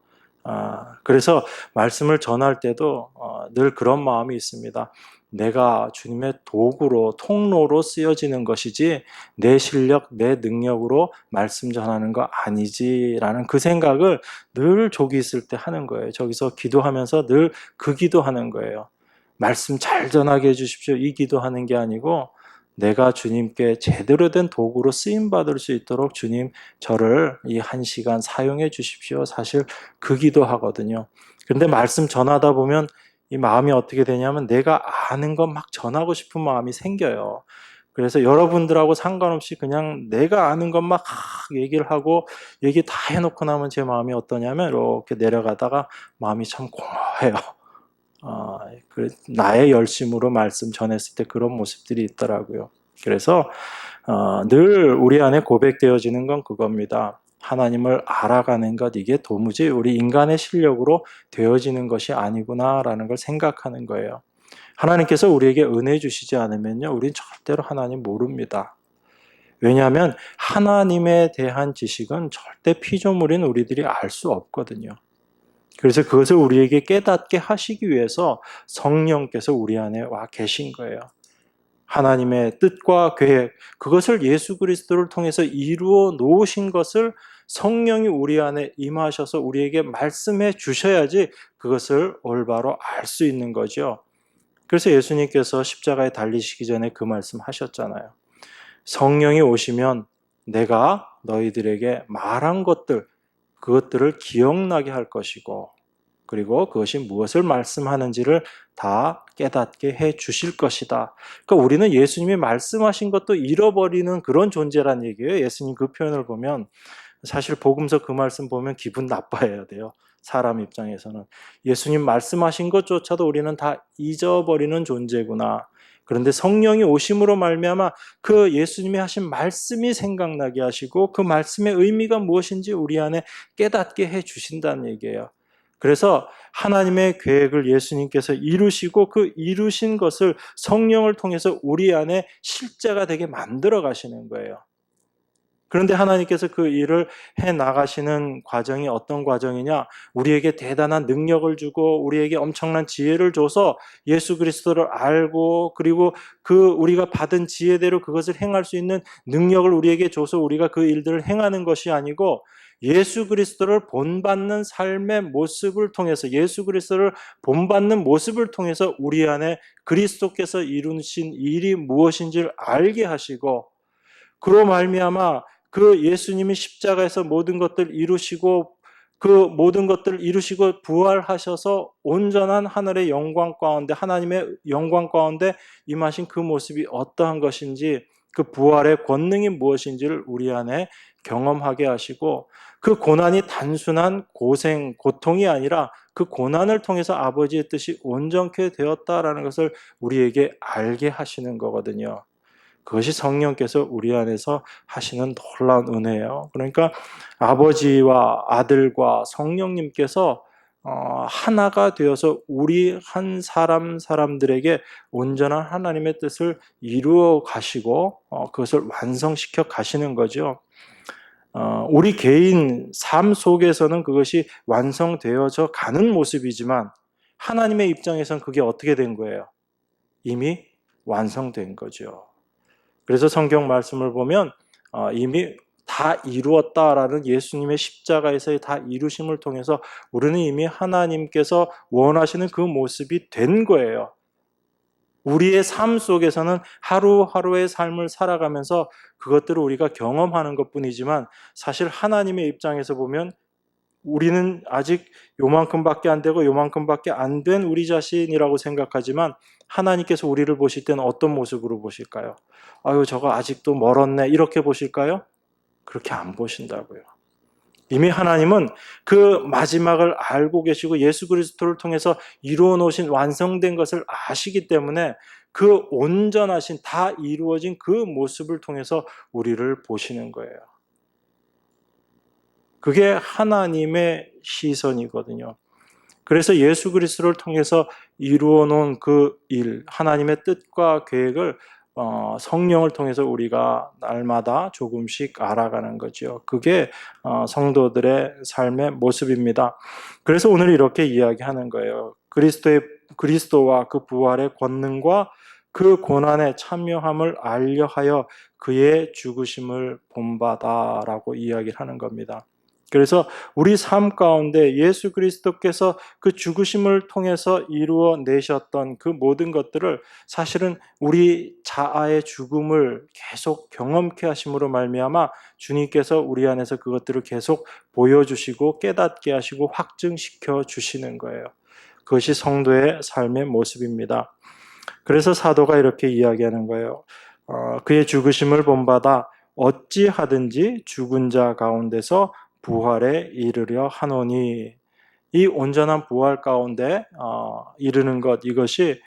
S1: 그래서 말씀을 전할 때도 늘 그런 마음이 있습니다. 내가 주님의 도구로, 통로로 쓰여지는 것이지 내 실력, 내 능력으로 말씀 전하는 거 아니지라는 그 생각을 늘 족이 있을 때 하는 거예요. 저기서 기도하면서 늘 그 기도하는 거예요. 말씀 잘 전하게 해주십시오. 이 기도하는 게 아니고 내가 주님께 제대로 된 도구로 쓰임받을 수 있도록 주님 저를 이 1시간 사용해 주십시오. 사실 그 기도하거든요. 그런데 말씀 전하다 보면 이 마음이 어떻게 되냐면 내가 아는 것 막 전하고 싶은 마음이 생겨요. 그래서 여러분들하고 상관없이 그냥 내가 아는 것 막 얘기를 하고 얘기 다 해놓고 나면 제 마음이 어떠냐면 이렇게 내려가다가 마음이 참 공허해요. 나의 열심으로 말씀 전했을 때 그런 모습들이 있더라고요. 그래서 늘 우리 안에 고백되어지는 건 그겁니다. 하나님을 알아가는 것, 이게 도무지 우리 인간의 실력으로 되어지는 것이 아니구나라는 걸 생각하는 거예요. 하나님께서 우리에게 은혜 주시지 않으면요, 우린 절대로 하나님 모릅니다. 왜냐하면 하나님에 대한 지식은 절대 피조물인 우리들이 알 수 없거든요. 그래서 그것을 우리에게 깨닫게 하시기 위해서 성령께서 우리 안에 와 계신 거예요. 하나님의 뜻과 계획, 그것을 예수 그리스도를 통해서 이루어 놓으신 것을 성령이 우리 안에 임하셔서 우리에게 말씀해 주셔야지 그것을 올바로 알 수 있는 거죠. 그래서 예수님께서 십자가에 달리시기 전에 그 말씀 하셨잖아요. 성령이 오시면 내가 너희들에게 말한 것들, 그것들을 기억나게 할 것이고 그리고 그것이 무엇을 말씀하는지를 다 깨닫게 해 주실 것이다. 그러니까 우리는 예수님이 말씀하신 것도 잃어버리는 그런 존재란 얘기예요. 예수님 그 표현을 보면 사실 복음서 그 말씀 보면 기분 나빠해야 돼요. 사람 입장에서는. 예수님 말씀하신 것조차도 우리는 다 잊어버리는 존재구나. 그런데 성령이 오심으로 말미암아 그 예수님이 하신 말씀이 생각나게 하시고 그 말씀의 의미가 무엇인지 우리 안에 깨닫게 해 주신다는 얘기예요. 그래서 하나님의 계획을 예수님께서 이루시고 그 이루신 것을 성령을 통해서 우리 안에 실제가 되게 만들어 가시는 거예요. 그런데 하나님께서 그 일을 해 나가시는 과정이 어떤 과정이냐? 우리에게 대단한 능력을 주고 우리에게 엄청난 지혜를 줘서 예수 그리스도를 알고 그리고 그 우리가 받은 지혜대로 그것을 행할 수 있는 능력을 우리에게 줘서 우리가 그 일들을 행하는 것이 아니고 예수 그리스도를 본받는 삶의 모습을 통해서, 예수 그리스도를 본받는 모습을 통해서 우리 안에 그리스도께서 이루신 일이 무엇인지를 알게 하시고, 그로 말미암아 그 예수님이 십자가에서 모든 것들을 이루시고, 그 모든 것들을 이루시고 부활하셔서 온전한 하늘의 영광 가운데, 하나님의 영광 가운데 임하신 그 모습이 어떠한 것인지, 그 부활의 권능이 무엇인지를 우리 안에 경험하게 하시고, 그 고난이 단순한 고통이 아니라 그 고난을 통해서 아버지의 뜻이 온전케 되었다라는 것을 우리에게 알게 하시는 거거든요. 그것이 성령께서 우리 안에서 하시는 놀라운 은혜예요. 그러니까 아버지와 아들과 성령님께서 하나가 되어서 우리 한 사람들에게 온전한 하나님의 뜻을 이루어 가시고 그것을 완성시켜 가시는 거죠. 우리 개인 삶 속에서는 그것이 완성되어져 가는 모습이지만, 하나님의 입장에서는 그게 어떻게 된 거예요? 이미 완성된 거죠. 그래서 성경 말씀을 보면 이미 다 이루었다라는 예수님의 십자가에서의 다 이루심을 통해서 우리는 이미 하나님께서 원하시는 그 모습이 된 거예요. 우리의 삶 속에서는 하루하루의 삶을 살아가면서 그것들을 우리가 경험하는 것뿐이지만, 사실 하나님의 입장에서 보면 우리는 아직 요만큼밖에 안 되고 요만큼밖에 안 된 우리 자신이라고 생각하지만, 하나님께서 우리를 보실 때는 어떤 모습으로 보실까요? 아유, 저거 아직도 멀었네, 이렇게 보실까요? 그렇게 안 보신다고요. 이미 하나님은 그 마지막을 알고 계시고 예수 그리스도를 통해서 이루어 놓으신 완성된 것을 아시기 때문에, 그 온전하신 다 이루어진 그 모습을 통해서 우리를 보시는 거예요. 그게 하나님의 시선이거든요. 그래서 예수 그리스도를 통해서 이루어 놓은 그 일, 하나님의 뜻과 계획을 성령을 통해서 우리가 날마다 조금씩 알아가는 거죠. 그게 성도들의 삶의 모습입니다. 그래서 오늘 이렇게 이야기하는 거예요. 그리스도와 그 부활의 권능과 그 고난에 참여함을 알려하여 그의 죽으심을 본받아라고 이야기를 하는 겁니다. 그래서 우리 삶 가운데 예수 그리스도께서 그 죽으심을 통해서 이루어 내셨던 그 모든 것들을, 사실은 우리 자아의 죽음을 계속 경험케 하심으로 말미암아 주님께서 우리 안에서 그것들을 계속 보여주시고 깨닫게 하시고 확증시켜 주시는 거예요. 그것이 성도의 삶의 모습입니다. 그래서 사도가 이렇게 이야기하는 거예요. 그의 죽으심을 본받아 어찌하든지 죽은 자 가운데서 부활에 이르려 하노니, 이 온전한 부활 가운데 이르는 것, 이것이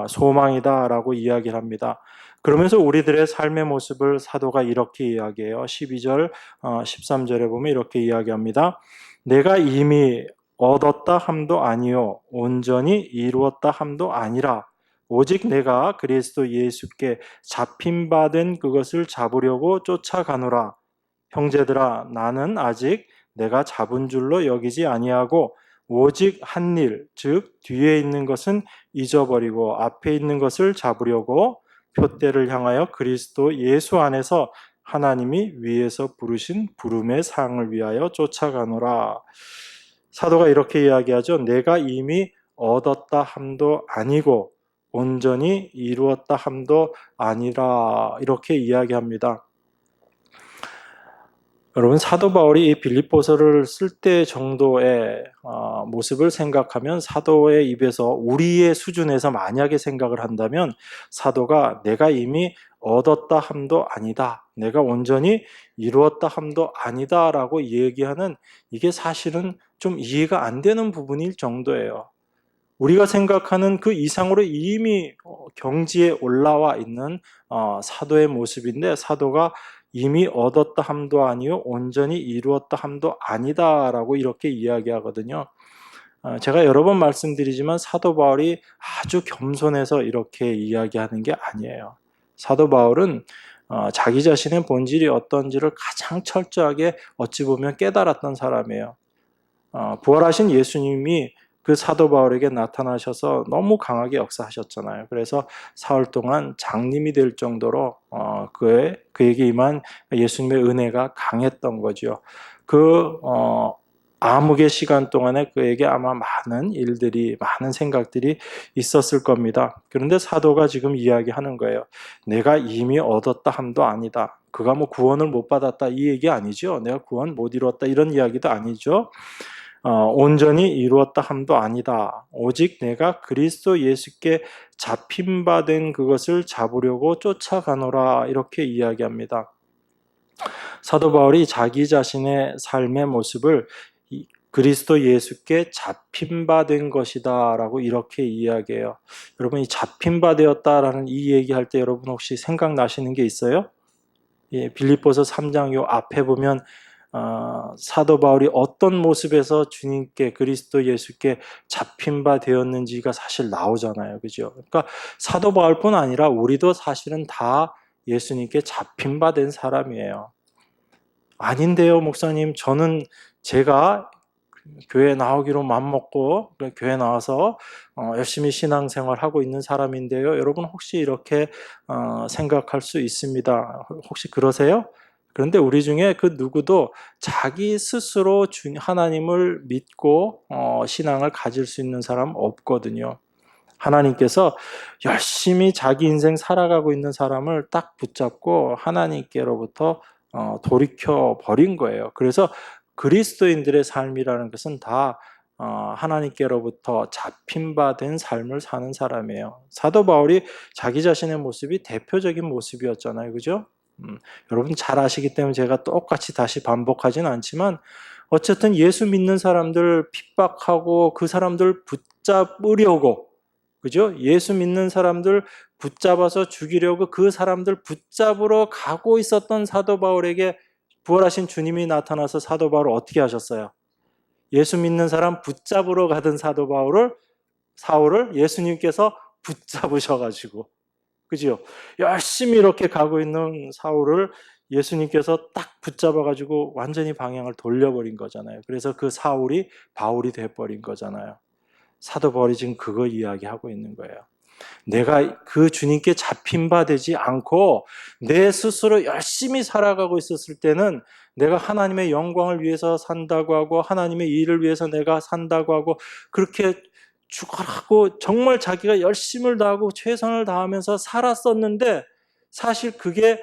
S1: 소망이다라고 이야기를 합니다. 그러면서 우리들의 삶의 모습을 사도가 이렇게 이야기해요. 12절, 13절에 보면 이렇게 이야기합니다. 내가 이미 얻었다 함도 아니요 온전히 이루었다 함도 아니라 오직 내가 그리스도 예수께 잡힌 바 된 그것을 잡으려고 쫓아가노라. 형제들아, 나는 아직 내가 잡은 줄로 여기지 아니하고 오직 한 일, 즉 뒤에 있는 것은 잊어버리고 앞에 있는 것을 잡으려고 표대를 향하여 그리스도 예수 안에서 하나님이 위에서 부르신 부름의 상을 위하여 쫓아가노라. 사도가 이렇게 이야기하죠. 내가 이미 얻었다 함도 아니고 온전히 이루었다 함도 아니라, 이렇게 이야기합니다. 여러분, 사도 바울이 이 빌립보서를 쓸 때 정도의 모습을 생각하면, 사도의 입에서 우리의 수준에서 만약에 생각을 한다면, 사도가 내가 이미 얻었다 함도 아니다, 내가 온전히 이루었다 함도 아니다 라고 얘기하는, 이게 사실은 좀 이해가 안 되는 부분일 정도예요. 우리가 생각하는 그 이상으로 이미 경지에 올라와 있는 사도의 모습인데, 사도가 이미 얻었다 함도 아니요 온전히 이루었다 함도 아니다라고 이렇게 이야기하거든요. 제가 여러 번 말씀드리지만 사도 바울이 아주 겸손해서 이렇게 이야기하는 게 아니에요. 사도 바울은 자기 자신의 본질이 어떤지를 가장 철저하게 어찌 보면 깨달았던 사람이에요. 부활하신 예수님이 그 사도 바울에게 나타나셔서 너무 강하게 역사하셨잖아요. 그래서 사흘 동안 장님이 될 정도로 그에게 임한 예수님의 은혜가 강했던 거죠. 그 암흑의 시간 동안에 그에게 아마 많은 일들이, 많은 생각들이 있었을 겁니다. 그런데 사도가 지금 이야기하는 거예요. 내가 이미 얻었다 함도 아니다. 그가 뭐 구원을 못 받았다 이 얘기 아니죠. 내가 구원 못 이루었다 이런 이야기도 아니죠. 온전히 이루었다 함도 아니다. 오직 내가 그리스도 예수께 잡힌 바 된 그것을 잡으려고 쫓아가노라 이렇게 이야기합니다. 사도 바울이 자기 자신의 삶의 모습을 그리스도 예수께 잡힌 바 된 것이다 라고 이렇게 이야기해요. 여러분, 이 잡힌 바 되었다라는 이 얘기할 때 여러분 혹시 생각나시는 게 있어요? 빌립보서 3장 요 앞에 보면 사도 바울이 어떤 모습에서 주님께, 그리스도 예수께 잡힌 바 되었는지가 사실 나오잖아요. 그죠? 그러니까 사도 바울뿐 아니라 우리도 사실은 다 예수님께 잡힌 바 된 사람이에요. 아닌데요, 목사님. 저는 제가 교회 나오기로 맘먹고 교회 나와서 열심히 신앙생활하고 있는 사람인데요. 여러분 혹시 이렇게 생각할 수 있습니다. 혹시 그러세요? 그런데 우리 중에 그 누구도 자기 스스로 하나님을 믿고 신앙을 가질 수 있는 사람 없거든요. 하나님께서 열심히 자기 인생 살아가고 있는 사람을 딱 붙잡고 하나님께로부터 돌이켜 버린 거예요. 그래서 그리스도인들의 삶이라는 것은 다 하나님께로부터 잡힌 바 된 삶을 사는 사람이에요. 사도 바울이 자기 자신의 모습이 대표적인 모습이었잖아요. 그죠? 여러분 잘 아시기 때문에 제가 똑같이 다시 반복하진 않지만 어쨌든 예수 믿는 사람들 핍박하고 그 사람들 붙잡으려고, 그죠? 예수 믿는 사람들 붙잡아서 죽이려고 그 사람들 붙잡으러 가고 있었던 사도 바울에게 부활하신 주님이 나타나서 사도 바울을 어떻게 하셨어요? 예수 믿는 사람 붙잡으러 가던 사울을 예수님께서 붙잡으셔가지고, 그죠? 열심히 이렇게 가고 있는 사울을 예수님께서 딱 붙잡아가지고 완전히 방향을 돌려버린 거잖아요. 그래서 그 사울이 바울이 돼버린 거잖아요. 사도 바울이 지금 그거 이야기하고 있는 거예요. 내가 그 주님께 잡힌 바 되지 않고 내 스스로 열심히 살아가고 있었을 때는 내가 하나님의 영광을 위해서 산다고 하고 하나님의 일을 위해서 내가 산다고 하고 그렇게 죽어라고 정말 자기가 열심을 다하고 최선을 다하면서 살았었는데 사실 그게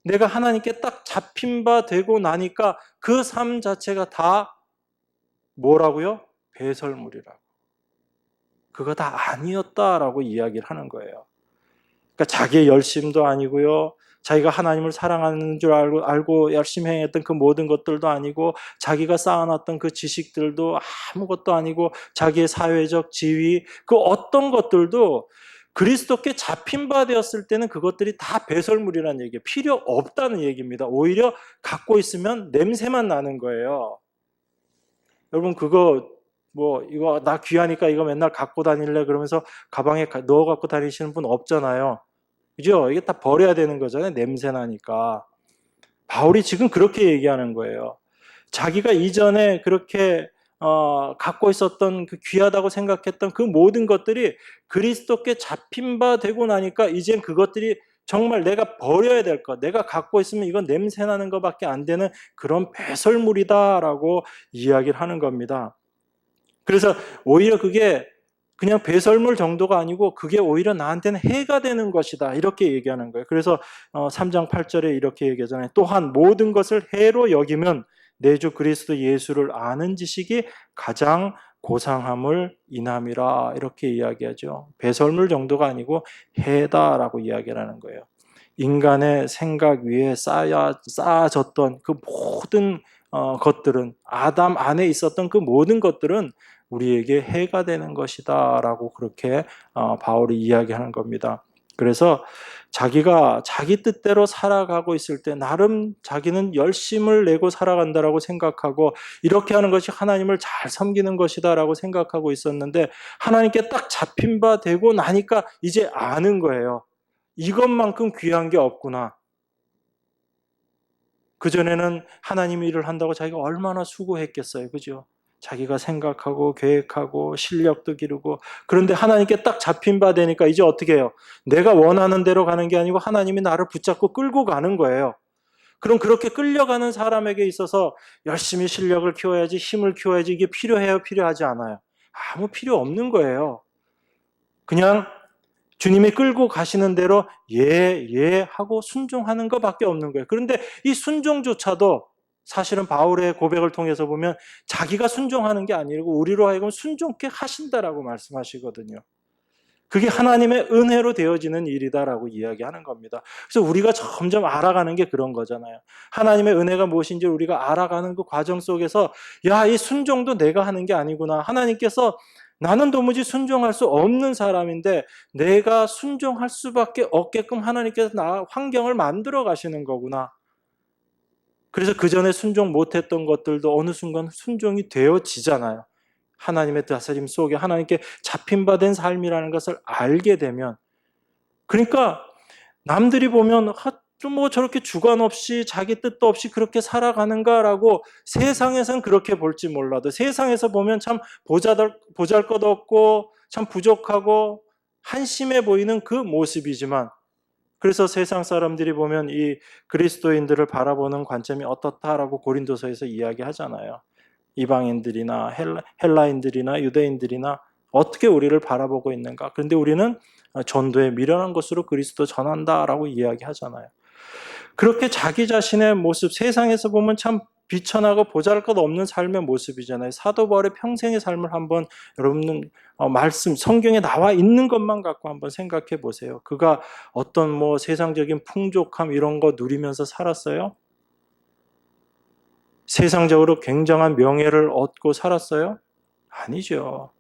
S1: 내가 하나님께 딱 잡힌 바 되고 나니까 그 삶 자체가 다 뭐라고요? 배설물이라고. 그거 다 아니었다라고 이야기를 하는 거예요. 그러니까 자기의 열심도 아니고요. 자기가 하나님을 사랑하는 줄 알고 열심히 행했던 그 모든 것들도 아니고 자기가 쌓아놨던 그 지식들도 아무것도 아니고 자기의 사회적 지위 그 어떤 것들도 그리스도께 잡힌 바 되었을 때는 그것들이 다 배설물이라는 얘기예요. 필요 없다는 얘기입니다. 오히려 갖고 있으면 냄새만 나는 거예요. 여러분 그거 이거 나 귀하니까 이거 맨날 갖고 다닐래 그러면서 가방에 넣어 갖고 다니시는 분 없잖아요. 그죠? 이게 다 버려야 되는 거잖아요. 냄새 나니까. 바울이 지금 그렇게 얘기하는 거예요. 자기가 이전에 그렇게 갖고 있었던 그 귀하다고 생각했던 그 모든 것들이 그리스도께 잡힌 바 되고 나니까 이젠 그것들이 정말 내가 버려야 될 것, 내가 갖고 있으면 이건 냄새 나는 것밖에 안 되는 그런 배설물이다라고 이야기를 하는 겁니다. 그래서 오히려 그게 그냥 배설물 정도가 아니고 그게 오히려 나한테는 해가 되는 것이다. 이렇게 얘기하는 거예요. 그래서 3장 8절에 이렇게 얘기하잖아요. 또한 모든 것을 해로 여기면 내 주 그리스도 예수를 아는 지식이 가장 고상함을 인함이라 이렇게 이야기하죠. 배설물 정도가 아니고 해다라고 이야기를 하는 거예요. 인간의 생각 위에 쌓아졌던 그 모든 것들은 아담 안에 있었던 그 모든 것들은 우리에게 해가 되는 것이다 라고 그렇게 바울이 이야기하는 겁니다. 그래서 자기가 자기 뜻대로 살아가고 있을 때 나름 자기는 열심을 내고 살아간다라고 생각하고 이렇게 하는 것이 하나님을 잘 섬기는 것이다 라고 생각하고 있었는데 하나님께 딱 잡힌 바 되고 나니까 이제 아는 거예요. 이것만큼 귀한 게 없구나. 그전에는 하나님 일을 한다고 자기가 얼마나 수고했겠어요. 그죠? 자기가 생각하고 계획하고 실력도 기르고 그런데 하나님께 딱 잡힌 바 되니까 이제 어떻게 해요? 내가 원하는 대로 가는 게 아니고 하나님이 나를 붙잡고 끌고 가는 거예요. 그럼 그렇게 끌려가는 사람에게 있어서 열심히 실력을 키워야지, 힘을 키워야지, 이게 필요해요, 필요하지 않아요? 아무 필요 없는 거예요. 그냥 주님이 끌고 가시는 대로 예 하고 순종하는 것밖에 없는 거예요. 그런데 이 순종조차도 사실은 바울의 고백을 통해서 보면 자기가 순종하는 게 아니고 우리로 하여금 순종케 하신다라고 말씀하시거든요. 그게 하나님의 은혜로 되어지는 일이다라고 이야기하는 겁니다. 그래서 우리가 점점 알아가는 게 그런 거잖아요. 하나님의 은혜가 무엇인지 우리가 알아가는 그 과정 속에서 야, 이 순종도 내가 하는 게 아니구나. 하나님께서 나는 도무지 순종할 수 없는 사람인데 내가 순종할 수밖에 없게끔 하나님께서 나 환경을 만들어 가시는 거구나. 그래서 그 전에 순종 못했던 것들도 어느 순간 순종이 되어지잖아요. 하나님의 다스림 속에 하나님께 잡힌 바 된 삶이라는 것을 알게 되면, 그러니까 남들이 보면 좀 뭐 저렇게 주관 없이 자기 뜻도 없이 그렇게 살아가는가라고 세상에선 그렇게 볼지 몰라도 세상에서 보면 참 보잘것없고 참 부족하고 한심해 보이는 그 모습이지만, 그래서 세상 사람들이 보면 이 그리스도인들을 바라보는 관점이 어떻다라고 고린도서에서 이야기하잖아요. 이방인들이나 헬라인들이나 유대인들이나 어떻게 우리를 바라보고 있는가. 그런데 우리는 전도에 미련한 것으로 그리스도 전한다라고 이야기하잖아요. 그렇게 자기 자신의 모습, 세상에서 보면 참 비천하고 보잘것없는 삶의 모습이잖아요. 사도 바울의 평생의 삶을 한번 여러분은 말씀, 성경에 나와 있는 것만 갖고 한번 생각해 보세요. 그가 어떤 뭐 세상적인 풍족함 이런 거 누리면서 살았어요? 세상적으로 굉장한 명예를 얻고 살았어요? 아니죠.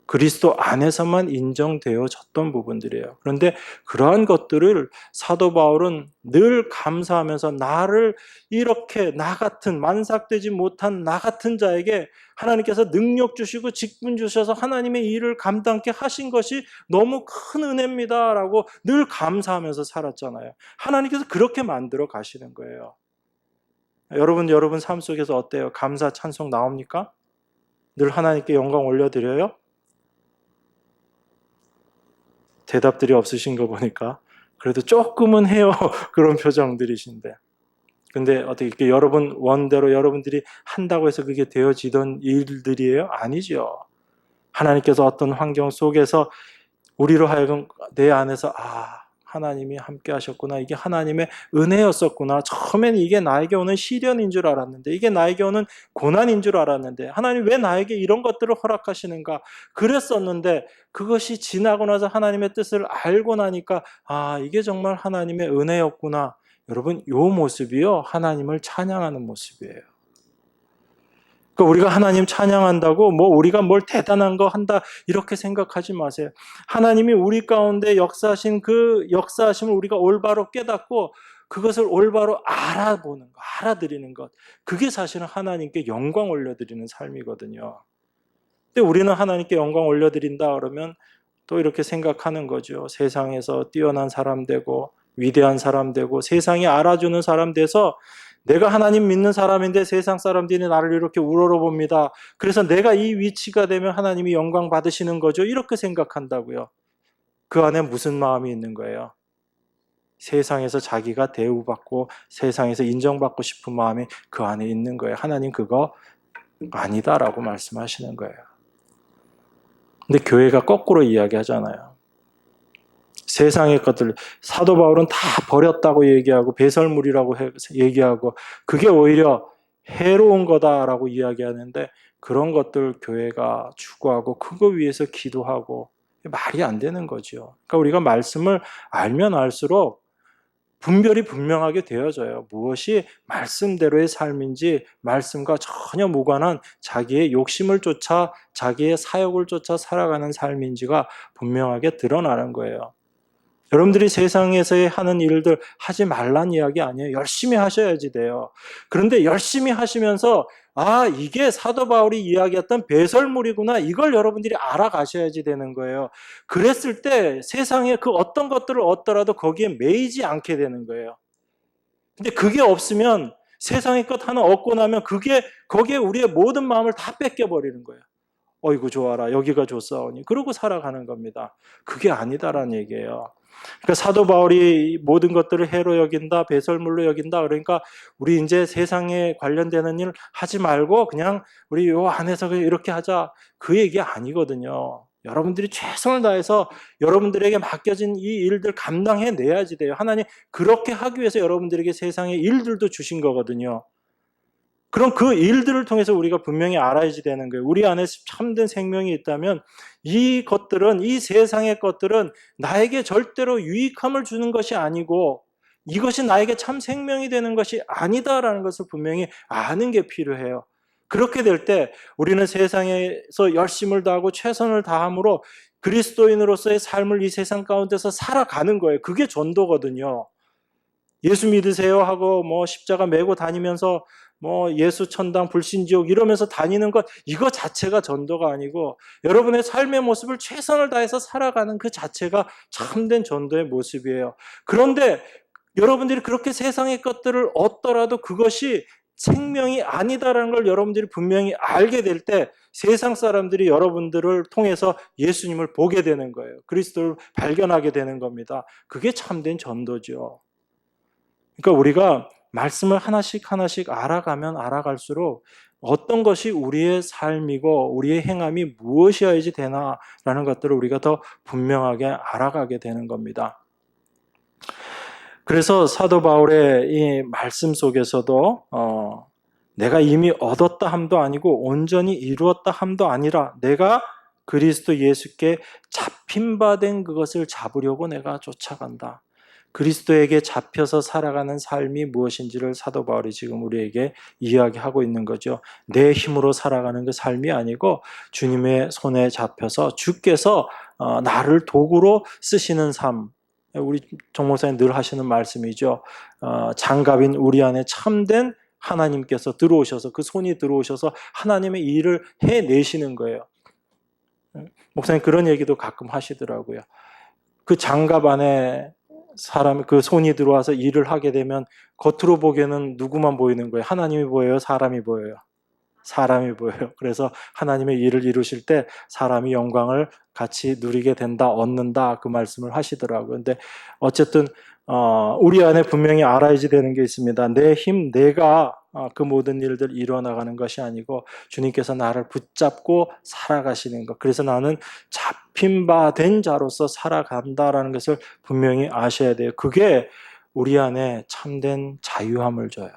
S1: 그리스도 안에서만 인정되어졌던 부분들이에요. 그런데 그러한 것들을 사도 바울은 늘 감사하면서 나를 이렇게 나 같은 만삭되지 못한 나 같은 자에게 하나님께서 능력 주시고 직분 주셔서 하나님의 일을 감당케 하신 것이 너무 큰 은혜입니다라고 늘 감사하면서 살았잖아요. 하나님께서 그렇게 만들어 가시는 거예요. 여러분 삶 속에서 어때요? 감사 찬송 나옵니까? 늘 하나님께 영광 올려드려요? 대답들이 없으신 거 보니까 그래도 조금은 해요. 그런 표정들이신데. 근데 어떻게 이렇게 여러분 원대로 여러분들이 한다고 해서 그게 되어지던 일들이에요? 아니죠. 하나님께서 어떤 환경 속에서 우리로 하여금 내 안에서 하나님이 함께 하셨구나. 이게 하나님의 은혜였었구나. 처음엔 이게 나에게 오는 시련인 줄 알았는데, 이게 나에게 오는 고난인 줄 알았는데, 하나님 왜 나에게 이런 것들을 허락하시는가? 그랬었는데, 그것이 지나고 나서 하나님의 뜻을 알고 나니까, 이게 정말 하나님의 은혜였구나. 여러분, 이 모습이요. 하나님을 찬양하는 모습이에요. 그러니까 우리가 하나님 찬양한다고 뭐 우리가 뭘 대단한 거 한다 이렇게 생각하지 마세요. 하나님이 우리 가운데 역사하신 그 역사하심을 우리가 올바로 깨닫고 그것을 올바로 알아보는 것, 알아들이는 것. 그게 사실은 하나님께 영광 올려드리는 삶이거든요. 근데 우리는 하나님께 영광 올려드린다 그러면 또 이렇게 생각하는 거죠. 세상에서 뛰어난 사람 되고 위대한 사람 되고 세상이 알아주는 사람 돼서 내가 하나님 믿는 사람인데 세상 사람들이 나를 이렇게 우러러봅니다. 그래서 내가 이 위치가 되면 하나님이 영광 받으시는 거죠. 이렇게 생각한다고요. 그 안에 무슨 마음이 있는 거예요? 세상에서 자기가 대우받고 세상에서 인정받고 싶은 마음이 그 안에 있는 거예요. 하나님 그거 아니다라고 말씀하시는 거예요. 근데 교회가 거꾸로 이야기하잖아요. 세상의 것들, 사도 바울은 다 버렸다고 얘기하고 배설물이라고 얘기하고 그게 오히려 해로운 거다라고 이야기하는데 그런 것들 교회가 추구하고 그거 위해서 기도하고 말이 안 되는 거죠. 그러니까 우리가 말씀을 알면 알수록 분별이 분명하게 되어져요. 무엇이 말씀대로의 삶인지 말씀과 전혀 무관한 자기의 욕심을 쫓아 자기의 사욕을 쫓아 살아가는 삶인지가 분명하게 드러나는 거예요. 여러분들이 세상에서 하는 일들 하지 말란 이야기 아니에요. 열심히 하셔야지 돼요. 그런데 열심히 하시면서 이게 사도 바울이 이야기했던 배설물이구나. 이걸 여러분들이 알아가셔야지 되는 거예요. 그랬을 때 세상에 그 어떤 것들을 얻더라도 거기에 매이지 않게 되는 거예요. 근데 그게 없으면 세상의 것 하나 얻고 나면 거기에 우리의 모든 마음을 다 뺏겨버리는 거예요. 어이구 좋아라. 여기가 좋사오니. 그러고 살아가는 겁니다. 그게 아니다라는 얘기예요. 그러니까 사도 바울이 모든 것들을 해로 여긴다, 배설물로 여긴다. 그러니까 우리 이제 세상에 관련되는 일 하지 말고 그냥 우리 요 안에서 그냥 이렇게 하자. 그 얘기 아니거든요. 여러분들이 최선을 다해서 여러분들에게 맡겨진 이 일들 감당해내야지 돼요. 하나님 그렇게 하기 위해서 여러분들에게 세상의 일들도 주신 거거든요. 그럼 그 일들을 통해서 우리가 분명히 알아야지 되는 거예요. 우리 안에 참된 생명이 있다면 이 것들은, 이 세상의 것들은 나에게 절대로 유익함을 주는 것이 아니고 이것이 나에게 참 생명이 되는 것이 아니다라는 것을 분명히 아는 게 필요해요. 그렇게 될 때 우리는 세상에서 열심을 다하고 최선을 다함으로 그리스도인으로서의 삶을 이 세상 가운데서 살아가는 거예요. 그게 전도거든요. 예수 믿으세요 하고 뭐 십자가 메고 다니면서 뭐 예수 천당 불신지옥 이러면서 다니는 것 이거 자체가 전도가 아니고 여러분의 삶의 모습을 최선을 다해서 살아가는 그 자체가 참된 전도의 모습이에요. 그런데 여러분들이 그렇게 세상의 것들을 얻더라도 그것이 생명이 아니다라는 걸 여러분들이 분명히 알게 될 때 세상 사람들이 여러분들을 통해서 예수님을 보게 되는 거예요. 그리스도를 발견하게 되는 겁니다. 그게 참된 전도죠. 그러니까 우리가 말씀을 하나씩 하나씩 알아가면 알아갈수록 어떤 것이 우리의 삶이고 우리의 행함이 무엇이어야지 되나라는 것들을 우리가 더 분명하게 알아가게 되는 겁니다. 그래서 사도 바울의 이 말씀 속에서도 내가 이미 얻었다 함도 아니고 온전히 이루었다 함도 아니라 내가 그리스도 예수께 잡힌 바 된 그것을 잡으려고 내가 쫓아간다. 그리스도에게 잡혀서 살아가는 삶이 무엇인지를 사도 바울이 지금 우리에게 이야기하고 있는 거죠. 내 힘으로 살아가는 그 삶이 아니고 주님의 손에 잡혀서 주께서 나를 도구로 쓰시는 삶. 우리 정 목사님 늘 하시는 말씀이죠. 장갑인 우리 안에 참된 하나님께서 들어오셔서 그 손이 들어오셔서 하나님의 일을 해내시는 거예요. 목사님 그런 얘기도 가끔 하시더라고요. 그 장갑 안에 사람 그 손이 들어와서 일을 하게 되면 겉으로 보기에는 누구만 보이는 거예요? 하나님이 보여요? 사람이 보여요? 사람이 보여요. 그래서 하나님의 일을 이루실 때 사람이 영광을 같이 누리게 된다, 얻는다 그 말씀을 하시더라고요. 근데 어쨌든 우리 안에 분명히 알아야지 되는 게 있습니다. 내 힘, 내가 그 모든 일들 이루어나가는 것이 아니고 주님께서 나를 붙잡고 살아가시는 것. 그래서 나는 잡힌 바 된 자로서 살아간다라는 것을 분명히 아셔야 돼요. 그게 우리 안에 참된 자유함을 줘요.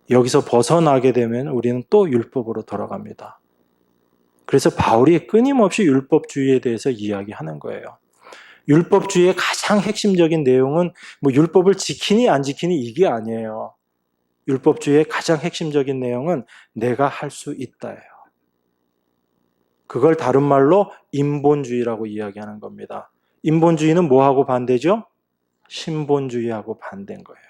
S1: 여기서 벗어나게 되면 우리는 또 율법으로 돌아갑니다. 그래서 바울이 끊임없이 율법주의에 대해서 이야기하는 거예요. 율법주의의 가장 핵심적인 내용은 뭐 율법을 지키니 안 지키니 이게 아니에요. 율법주의의 가장 핵심적인 내용은 내가 할 수 있다예요. 그걸 다른 말로 인본주의라고 이야기하는 겁니다. 인본주의는 뭐하고 반대죠? 신본주의하고 반대인 거예요.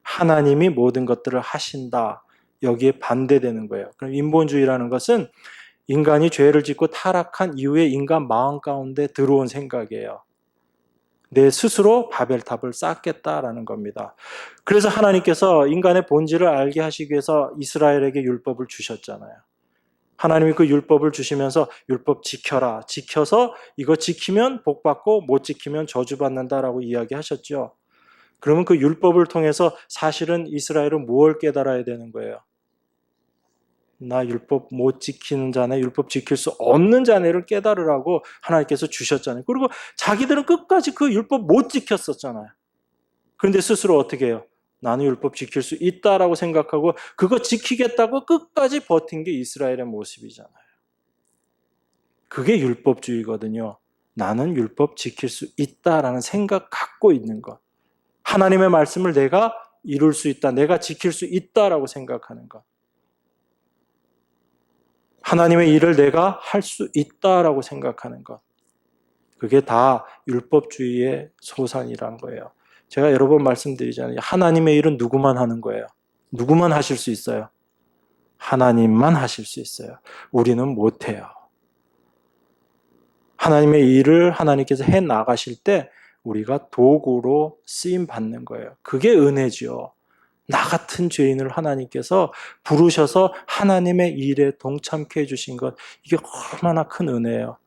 S1: 하나님이 모든 것들을 하신다. 여기에 반대되는 거예요. 그럼 인본주의라는 것은 인간이 죄를 짓고 타락한 이후에 인간 마음 가운데 들어온 생각이에요. 내 스스로 바벨탑을 쌓겠다라는 겁니다. 그래서 하나님께서 인간의 본질을 알게 하시기 위해서 이스라엘에게 율법을 주셨잖아요. 하나님이 그 율법을 주시면서 율법 지켜라. 지켜서 이거 지키면 복받고 못 지키면 저주받는다라고 이야기하셨죠. 그러면 그 율법을 통해서 사실은 이스라엘은 무엇을 깨달아야 되는 거예요? 나 율법 못 지키는 자네, 율법 지킬 수 없는 자네를 깨달으라고 하나님께서 주셨잖아요. 그리고 자기들은 끝까지 그 율법 못 지켰었잖아요. 그런데 스스로 어떻게 해요? 나는 율법 지킬 수 있다라고 생각하고 그거 지키겠다고 끝까지 버틴 게 이스라엘의 모습이잖아요. 그게 율법주의거든요. 나는 율법 지킬 수 있다라는 생각 갖고 있는 것. 하나님의 말씀을 내가 이룰 수 있다, 내가 지킬 수 있다라고 생각하는 것. 하나님의 일을 내가 할 수 있다라고 생각하는 것. 그게 다 율법주의의 소산이란 거예요. 제가 여러 번 말씀드리잖아요. 하나님의 일은 누구만 하는 거예요? 누구만 하실 수 있어요? 하나님만 하실 수 있어요. 우리는 못해요. 하나님의 일을 하나님께서 해 나가실 때 우리가 도구로 쓰임 받는 거예요. 그게 은혜죠. 나 같은 죄인을 하나님께서 부르셔서 하나님의 일에 동참케 해주신 것, 이게 얼마나 큰 은혜예요.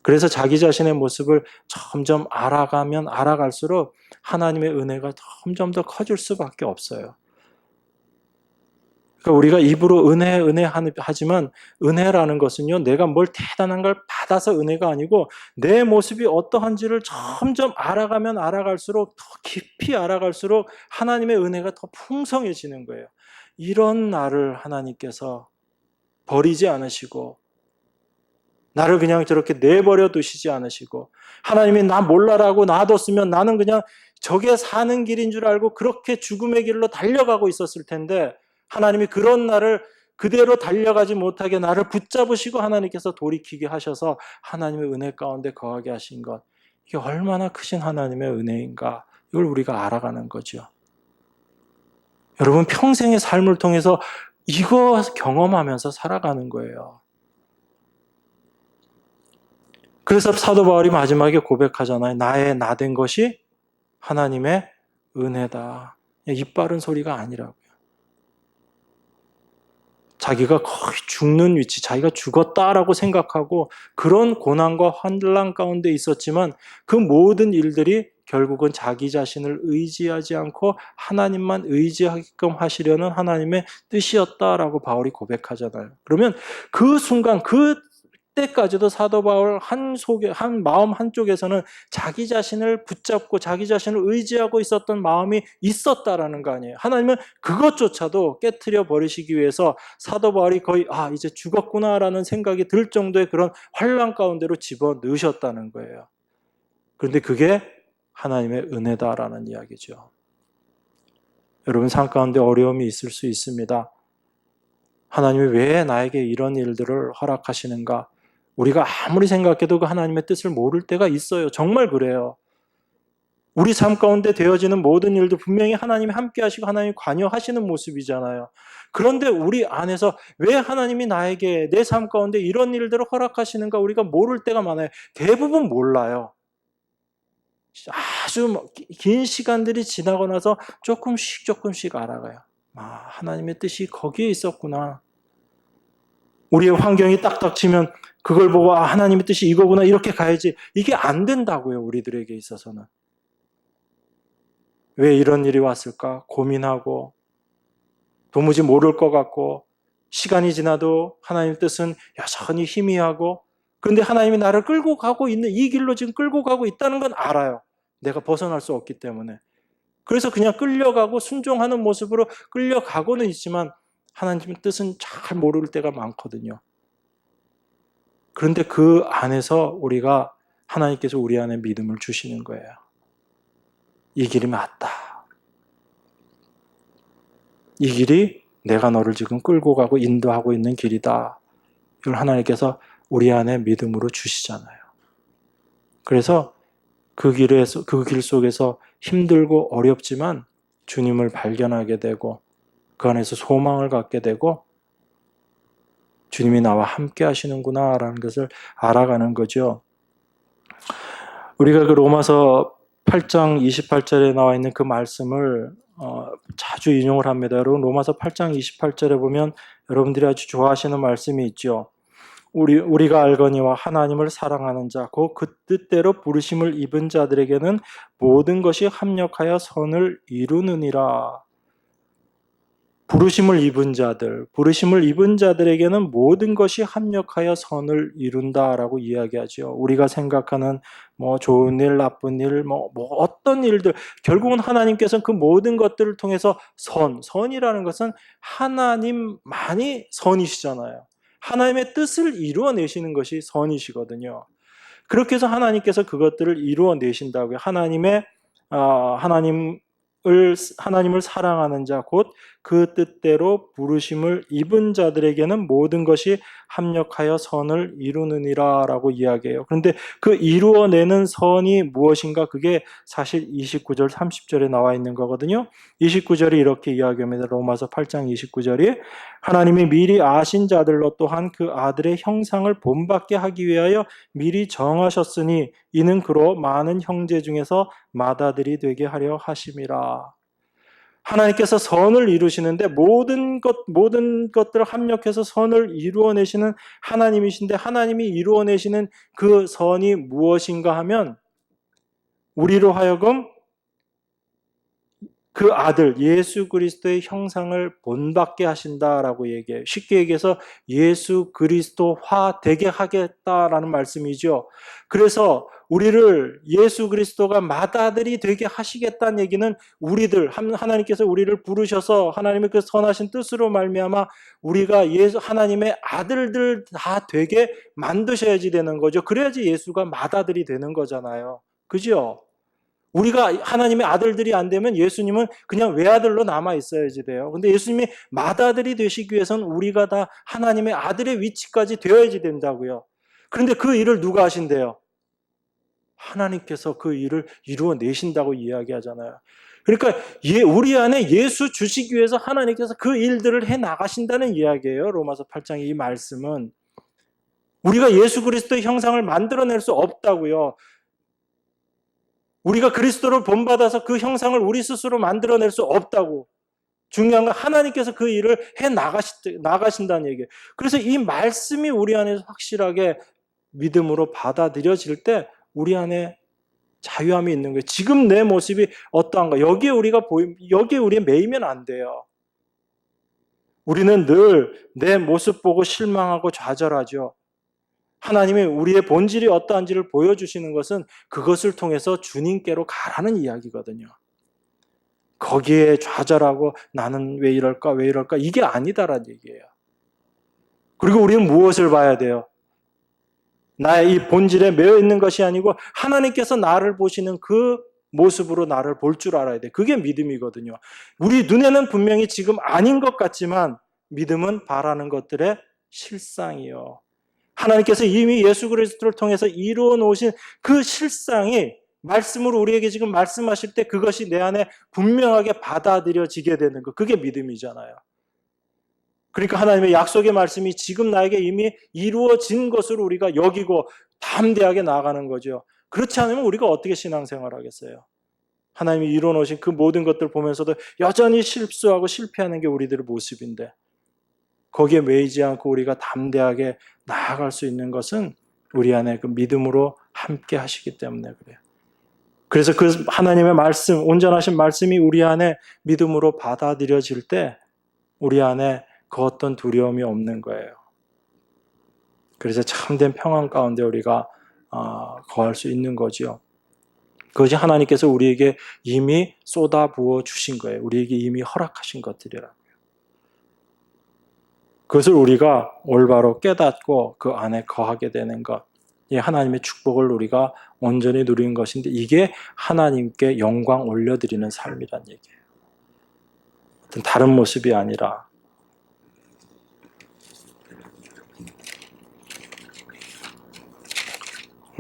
S1: 그래서 자기 자신의 모습을 점점 알아가면 알아갈수록 하나님의 은혜가 점점 더 커질 수밖에 없어요. 그러니까 우리가 입으로 은혜, 은혜 하지만 은혜라는 것은요, 내가 뭘 대단한 걸 받아서 은혜가 아니고 내 모습이 어떠한지를 점점 알아가면 알아갈수록 더 깊이 알아갈수록 하나님의 은혜가 더 풍성해지는 거예요. 이런 나를 하나님께서 버리지 않으시고 나를 그냥 저렇게 내버려 두시지 않으시고 하나님이 나 몰라라고 놔뒀으면 나는 그냥 저게 사는 길인 줄 알고 그렇게 죽음의 길로 달려가고 있었을 텐데 하나님이 그런 나를 그대로 달려가지 못하게 나를 붙잡으시고 하나님께서 돌이키게 하셔서 하나님의 은혜 가운데 거하게 하신 것, 이게 얼마나 크신 하나님의 은혜인가, 이걸 우리가 알아가는 거죠. 여러분, 평생의 삶을 통해서 이거 경험하면서 살아가는 거예요. 그래서 사도 바울이 마지막에 고백하잖아요. 나의 나된 것이 하나님의 은혜다. 입 바른 소리가 아니라고요. 자기가 거의 죽는 위치, 자기가 죽었다라고 생각하고 그런 고난과 환란 가운데 있었지만 그 모든 일들이 결국은 자기 자신을 의지하지 않고 하나님만 의지하게끔 하시려는 하나님의 뜻이었다라고 바울이 고백하잖아요. 그러면 그 순간, 그때까지도 사도 바울 한 마음 한쪽에서는 자기 자신을 붙잡고 자기 자신을 의지하고 있었던 마음이 있었다라는 거 아니에요. 하나님은 그것조차도 깨트려 버리시기 위해서 사도 바울이 거의 이제 죽었구나라는 생각이 들 정도의 그런 환난 가운데로 집어넣으셨다는 거예요. 그런데 그게 하나님의 은혜다라는 이야기죠. 여러분, 삶 가운데 어려움이 있을 수 있습니다. 하나님이 왜 나에게 이런 일들을 허락하시는가? 우리가 아무리 생각해도 그 하나님의 뜻을 모를 때가 있어요. 정말 그래요. 우리 삶 가운데 되어지는 모든 일도 분명히 하나님이 함께 하시고 하나님이 관여하시는 모습이잖아요. 그런데 우리 안에서 왜 하나님이 나에게 내 삶 가운데 이런 일들을 허락하시는가 우리가 모를 때가 많아요. 대부분 몰라요. 아주 긴 시간들이 지나고 나서 조금씩 알아가요. 하나님의 뜻이 거기에 있었구나. 우리의 환경이 딱딱 치면 그걸 보고 하나님의 뜻이 이거구나 이렇게 가야지. 이게 안 된다고요. 우리들에게 있어서는. 왜 이런 일이 왔을까 고민하고 도무지 모를 것 같고 시간이 지나도 하나님의 뜻은 여전히 희미하고, 그런데 하나님이 나를 끌고 가고 있는 이 길로 지금 끌고 가고 있다는 건 알아요. 내가 벗어날 수 없기 때문에. 그래서 그냥 끌려가고 순종하는 모습으로 끌려가고는 있지만 하나님의 뜻은 잘 모를 때가 많거든요. 그런데 그 안에서 우리가 하나님께서 우리 안에 믿음을 주시는 거예요. 이 길이 맞다. 이 길이 내가 너를 지금 끌고 가고 인도하고 있는 길이다. 이걸 하나님께서 우리 안에 믿음으로 주시잖아요. 그래서 그 길 속에서 힘들고 어렵지만 주님을 발견하게 되고 그 안에서 소망을 갖게 되고 주님이 나와 함께 하시는구나 라는 것을 알아가는 거죠. 우리가 그 로마서 8장 28절에 나와 있는 그 말씀을 자주 인용을 합니다. 여러분, 로마서 8장 28절에 보면 여러분들이 아주 좋아하시는 말씀이 있죠. 우리가 알거니와 하나님을 사랑하는 자, 곧 그 뜻대로 부르심을 입은 자들에게는 모든 것이 합력하여 선을 이루느니라. 부르심을 입은 자들에게는 모든 것이 합력하여 선을 이룬다라고 이야기하죠. 우리가 생각하는 좋은 일, 나쁜 일, 어떤 일들, 결국은 하나님께서는 그 모든 것들을 통해서 선이라는 것은 하나님만이 선이시잖아요. 하나님의 뜻을 이루어내시는 것이 선이시거든요. 그렇게 해서 하나님께서 그것들을 이루어내신다고요. 하나님을 사랑하는 자, 곧 그 뜻대로 부르심을 입은 자들에게는 모든 것이 합력하여 선을 이루느니라 라고 이야기해요. 그런데 그 이루어내는 선이 무엇인가? 그게 사실 29절 30절에 나와 있는 거거든요. 29절이 이렇게 이야기합니다. 로마서 8장 29절이 하나님이 미리 아신 자들로 또한 그 아들의 형상을 본받게 하기 위하여 미리 정하셨으니 이는 그로 많은 형제 중에서 맏아들이 되게 하려 하심이라. 하나님께서 선을 이루시는데 모든 것들을 합력해서 선을 이루어내시는 하나님이신데 하나님이 이루어내시는 그 선이 무엇인가 하면 우리로 하여금 그 아들 예수 그리스도의 형상을 본받게 하신다라고 얘기해요. 쉽게 얘기해서 예수 그리스도화 되게 하겠다라는 말씀이죠. 그래서 우리를 예수 그리스도가 맏아들이 되게 하시겠다는 얘기는 우리들 하나님께서 우리를 부르셔서 하나님의 그 선하신 뜻으로 말미암아 우리가 하나님의 아들들 다 되게 만드셔야지 되는 거죠. 그래야지 예수가 맏아들이 되는 거잖아요. 그죠? 우리가 하나님의 아들들이 안 되면 예수님은 그냥 외아들로 남아 있어야지 돼요. 근데 예수님이 맏아들이 되시기 위해서는 우리가 다 하나님의 아들의 위치까지 되어야지 된다고요. 그런데 그 일을 누가 하신대요? 하나님께서 그 일을 이루어내신다고 이야기하잖아요. 그러니까 우리 안에 예수 주시기 위해서 하나님께서 그 일들을 해나가신다는 이야기예요. 로마서 8장의 이 말씀은. 우리가 예수 그리스도의 형상을 만들어낼 수 없다고요. 우리가 그리스도를 본받아서 그 형상을 우리 스스로 만들어낼 수 없다고. 중요한 건 하나님께서 그 일을 나가신다는 얘기예요. 그래서 이 말씀이 우리 안에서 확실하게 믿음으로 받아들여질 때 우리 안에 자유함이 있는 거예요. 지금 내 모습이 어떠한가? 여기에 우리에 매이면 안 돼요. 우리는 늘 내 모습 보고 실망하고 좌절하죠. 하나님이 우리의 본질이 어떠한지를 보여주시는 것은 그것을 통해서 주님께로 가라는 이야기거든요. 거기에 좌절하고 나는 왜 이럴까 이게 아니다라는 얘기예요. 그리고 우리는 무엇을 봐야 돼요? 나의 이 본질에 매여 있는 것이 아니고 하나님께서 나를 보시는 그 모습으로 나를 볼 줄 알아야 돼. 그게 믿음이거든요. 우리 눈에는 분명히 지금 아닌 것 같지만 믿음은 바라는 것들의 실상이요. 하나님께서 이미 예수 그리스도를 통해서 이루어 놓으신 그 실상이 말씀으로 우리에게 지금 말씀하실 때 그것이 내 안에 분명하게 받아들여지게 되는 것. 그게 믿음이잖아요. 그러니까 하나님의 약속의 말씀이 지금 나에게 이미 이루어진 것으로 우리가 여기고 담대하게 나아가는 거죠. 그렇지 않으면 우리가 어떻게 신앙생활을 하겠어요? 하나님이 이루어 놓으신 그 모든 것들 보면서도 여전히 실수하고 실패하는 게 우리들의 모습인데 거기에 매이지 않고 우리가 담대하게 나아갈 수 있는 것은 우리 안에 그 믿음으로 함께 하시기 때문에 그래요. 그래서 그 하나님의 말씀, 온전하신 말씀이 우리 안에 믿음으로 받아들여질 때 우리 안에 그 어떤 두려움이 없는 거예요. 그래서 참된 평안 가운데 우리가 거할 수 있는 거죠. 그것이 하나님께서 우리에게 이미 쏟아부어 주신 거예요. 우리에게 이미 허락하신 것들이라고요. 그것을 우리가 올바로 깨닫고 그 안에 거하게 되는 것. 이 하나님의 축복을 우리가 온전히 누리는 것인데 이게 하나님께 영광 올려드리는 삶이란 얘기예요. 어떤 다른 모습이 아니라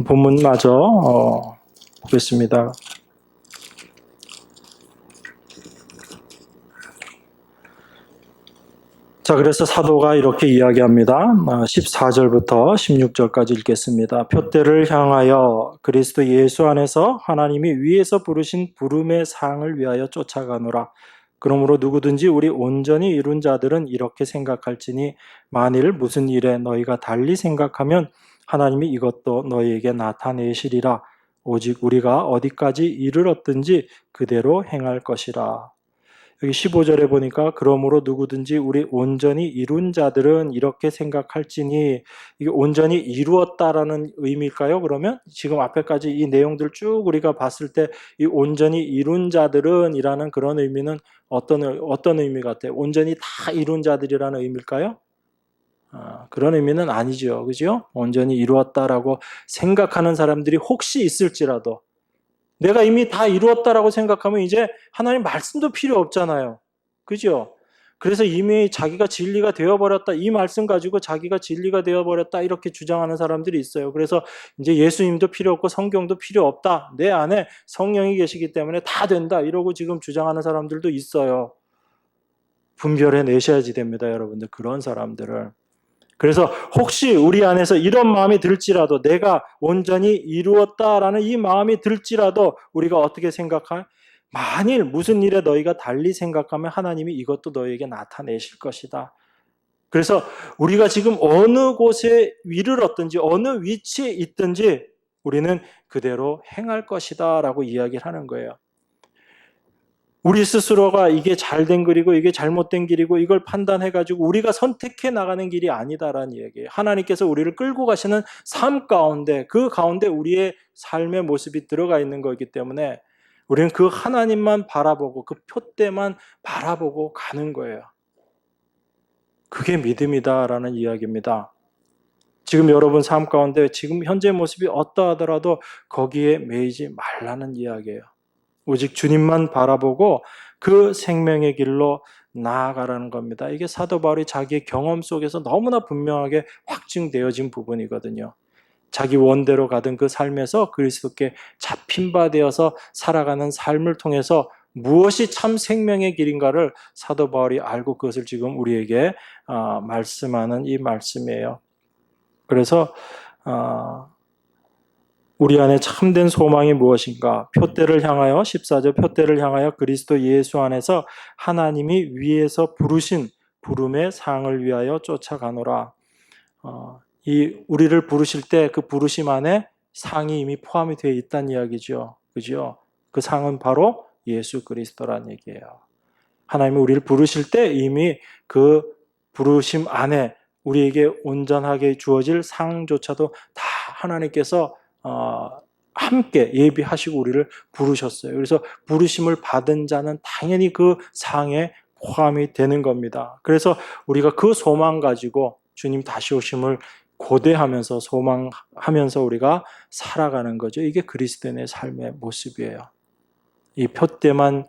S1: 본문마저 보겠습니다. 자, 그래서 사도가 이렇게 이야기합니다. 14절부터 16절까지 읽겠습니다. 표대를 향하여 그리스도 예수 안에서 하나님이 위에서 부르신 부름의 상을 위하여 쫓아가노라. 그러므로 누구든지 우리 온전히 이룬 자들은 이렇게 생각할지니 만일 무슨 일에 너희가 달리 생각하면 하나님이 이것도 너희에게 나타내시리라. 오직 우리가 어디까지 이르렀든지 그대로 행할 것이라. 여기 15절에 보니까 그러므로 누구든지 우리 온전히 이룬 자들은 이렇게 생각할지니 이게 온전히 이루었다라는 의미일까요? 그러면 지금 앞에까지 이 내용들 쭉 우리가 봤을 때 이 온전히 이룬 자들은 이라는 그런 의미는 어떤 의미 같아요? 온전히 다 이룬 자들이라는 의미일까요? 그런 의미는 아니죠. 그죠? 온전히 이루었다라고 생각하는 사람들이 혹시 있을지라도 내가 이미 다 이루었다라고 생각하면 이제 하나님 말씀도 필요 없잖아요. 그죠? 그래서 이미 자기가 진리가 되어버렸다. 이 말씀 가지고 자기가 진리가 되어버렸다. 이렇게 주장하는 사람들이 있어요. 그래서 이제 예수님도 필요 없고 성경도 필요 없다. 내 안에 성령이 계시기 때문에 다 된다. 이러고 지금 주장하는 사람들도 있어요. 분별해 내셔야지 됩니다. 여러분들. 그런 사람들을. 그래서 혹시 우리 안에서 이런 마음이 들지라도 내가 온전히 이루었다라는 이 마음이 들지라도 우리가 어떻게 생각할? 만일 무슨 일에 너희가 달리 생각하면 하나님이 이것도 너희에게 나타내실 것이다. 그래서 우리가 지금 어느 곳에 위를 얻든지 어느 위치에 있든지 우리는 그대로 행할 것이다 라고 이야기를 하는 거예요. 우리 스스로가 이게 잘된 길이고 이게 잘못된 길이고 이걸 판단해가지고 우리가 선택해 나가는 길이 아니다라는 이야기예요. 하나님께서 우리를 끌고 가시는 삶 가운데, 그 가운데 우리의 삶의 모습이 들어가 있는 거기 때문에 우리는 그 하나님만 바라보고 그 표대만 바라보고 가는 거예요. 그게 믿음이다라는 이야기입니다. 지금 여러분 삶 가운데 지금 현재 모습이 어떠하더라도 거기에 매이지 말라는 이야기예요. 오직 주님만 바라보고 그 생명의 길로 나아가라는 겁니다. 이게 사도 바울이 자기의 경험 속에서 너무나 분명하게 확증되어진 부분이거든요. 자기 원대로 가던 그 삶에서 그리스도께 잡힌 바 되어서 살아가는 삶을 통해서 무엇이 참 생명의 길인가를 사도 바울이 알고 그것을 지금 우리에게 말씀하는 이 말씀이에요. 그래서 우리 안에 참된 소망이 무엇인가? 표대를 향하여 14절 표대를 향하여 그리스도 예수 안에서 하나님이 위에서 부르신 부름의 상을 위하여 쫓아가노라. 이 우리를 부르실 때 그 부르심 안에 상이 이미 포함이 되어 있다는 이야기죠. 그죠? 그 상은 바로 예수 그리스도란 얘기예요. 하나님이 우리를 부르실 때 이미 그 부르심 안에 우리에게 온전하게 주어질 상조차도 다 하나님께서 함께 예비하시고 우리를 부르셨어요. 그래서 부르심을 받은 자는 당연히 그 상에 포함이 되는 겁니다. 그래서 우리가 그 소망 가지고 주님 다시 오심을 고대하면서 소망하면서 우리가 살아가는 거죠. 이게 그리스도인의 삶의 모습이에요. 이 표대만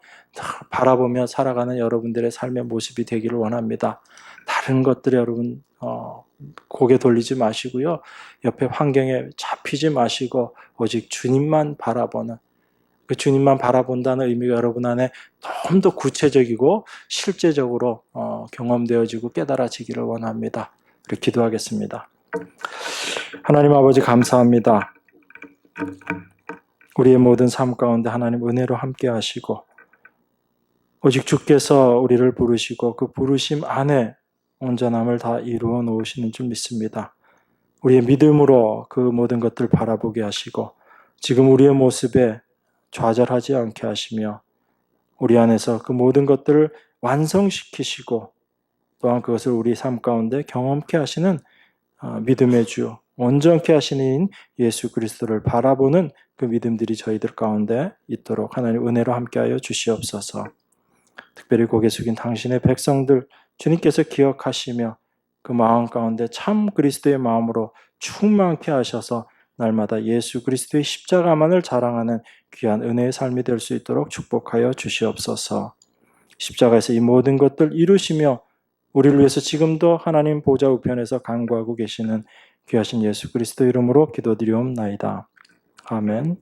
S1: 바라보며 살아가는 여러분들의 삶의 모습이 되기를 원합니다. 다른 것들에 여러분 고개 돌리지 마시고요. 옆에 환경에 잡히지 마시고 오직 주님만 바라보는, 그 주님만 바라본다는 의미가 여러분 안에 좀 더 구체적이고 실제적으로 경험되어지고 깨달아지기를 원합니다. 우리 기도하겠습니다. 하나님 아버지 감사합니다. 우리의 모든 삶 가운데 하나님 은혜로 함께 하시고 오직 주께서 우리를 부르시고 그 부르심 안에 온전함을 다 이루어 놓으시는 줄 믿습니다. 우리의 믿음으로 그 모든 것들을 바라보게 하시고 지금 우리의 모습에 좌절하지 않게 하시며 우리 안에서 그 모든 것들을 완성시키시고 또한 그것을 우리 삶 가운데 경험케 하시는 믿음의 주, 온전케 하시는 예수 그리스도를 바라보는 그 믿음들이 저희들 가운데 있도록 하나님 은혜로 함께하여 주시옵소서. 특별히 고개 숙인 당신의 백성들 주님께서 기억하시며 그 마음 가운데 참 그리스도의 마음으로 충만케 하셔서 날마다 예수 그리스도의 십자가만을 자랑하는 귀한 은혜의 삶이 될 수 있도록 축복하여 주시옵소서. 십자가에서 이 모든 것들 이루시며 우리를 위해서 지금도 하나님 보좌 우편에서 간구하고 계시는 귀하신 예수 그리스도 이름으로 기도드리옵나이다. 아멘.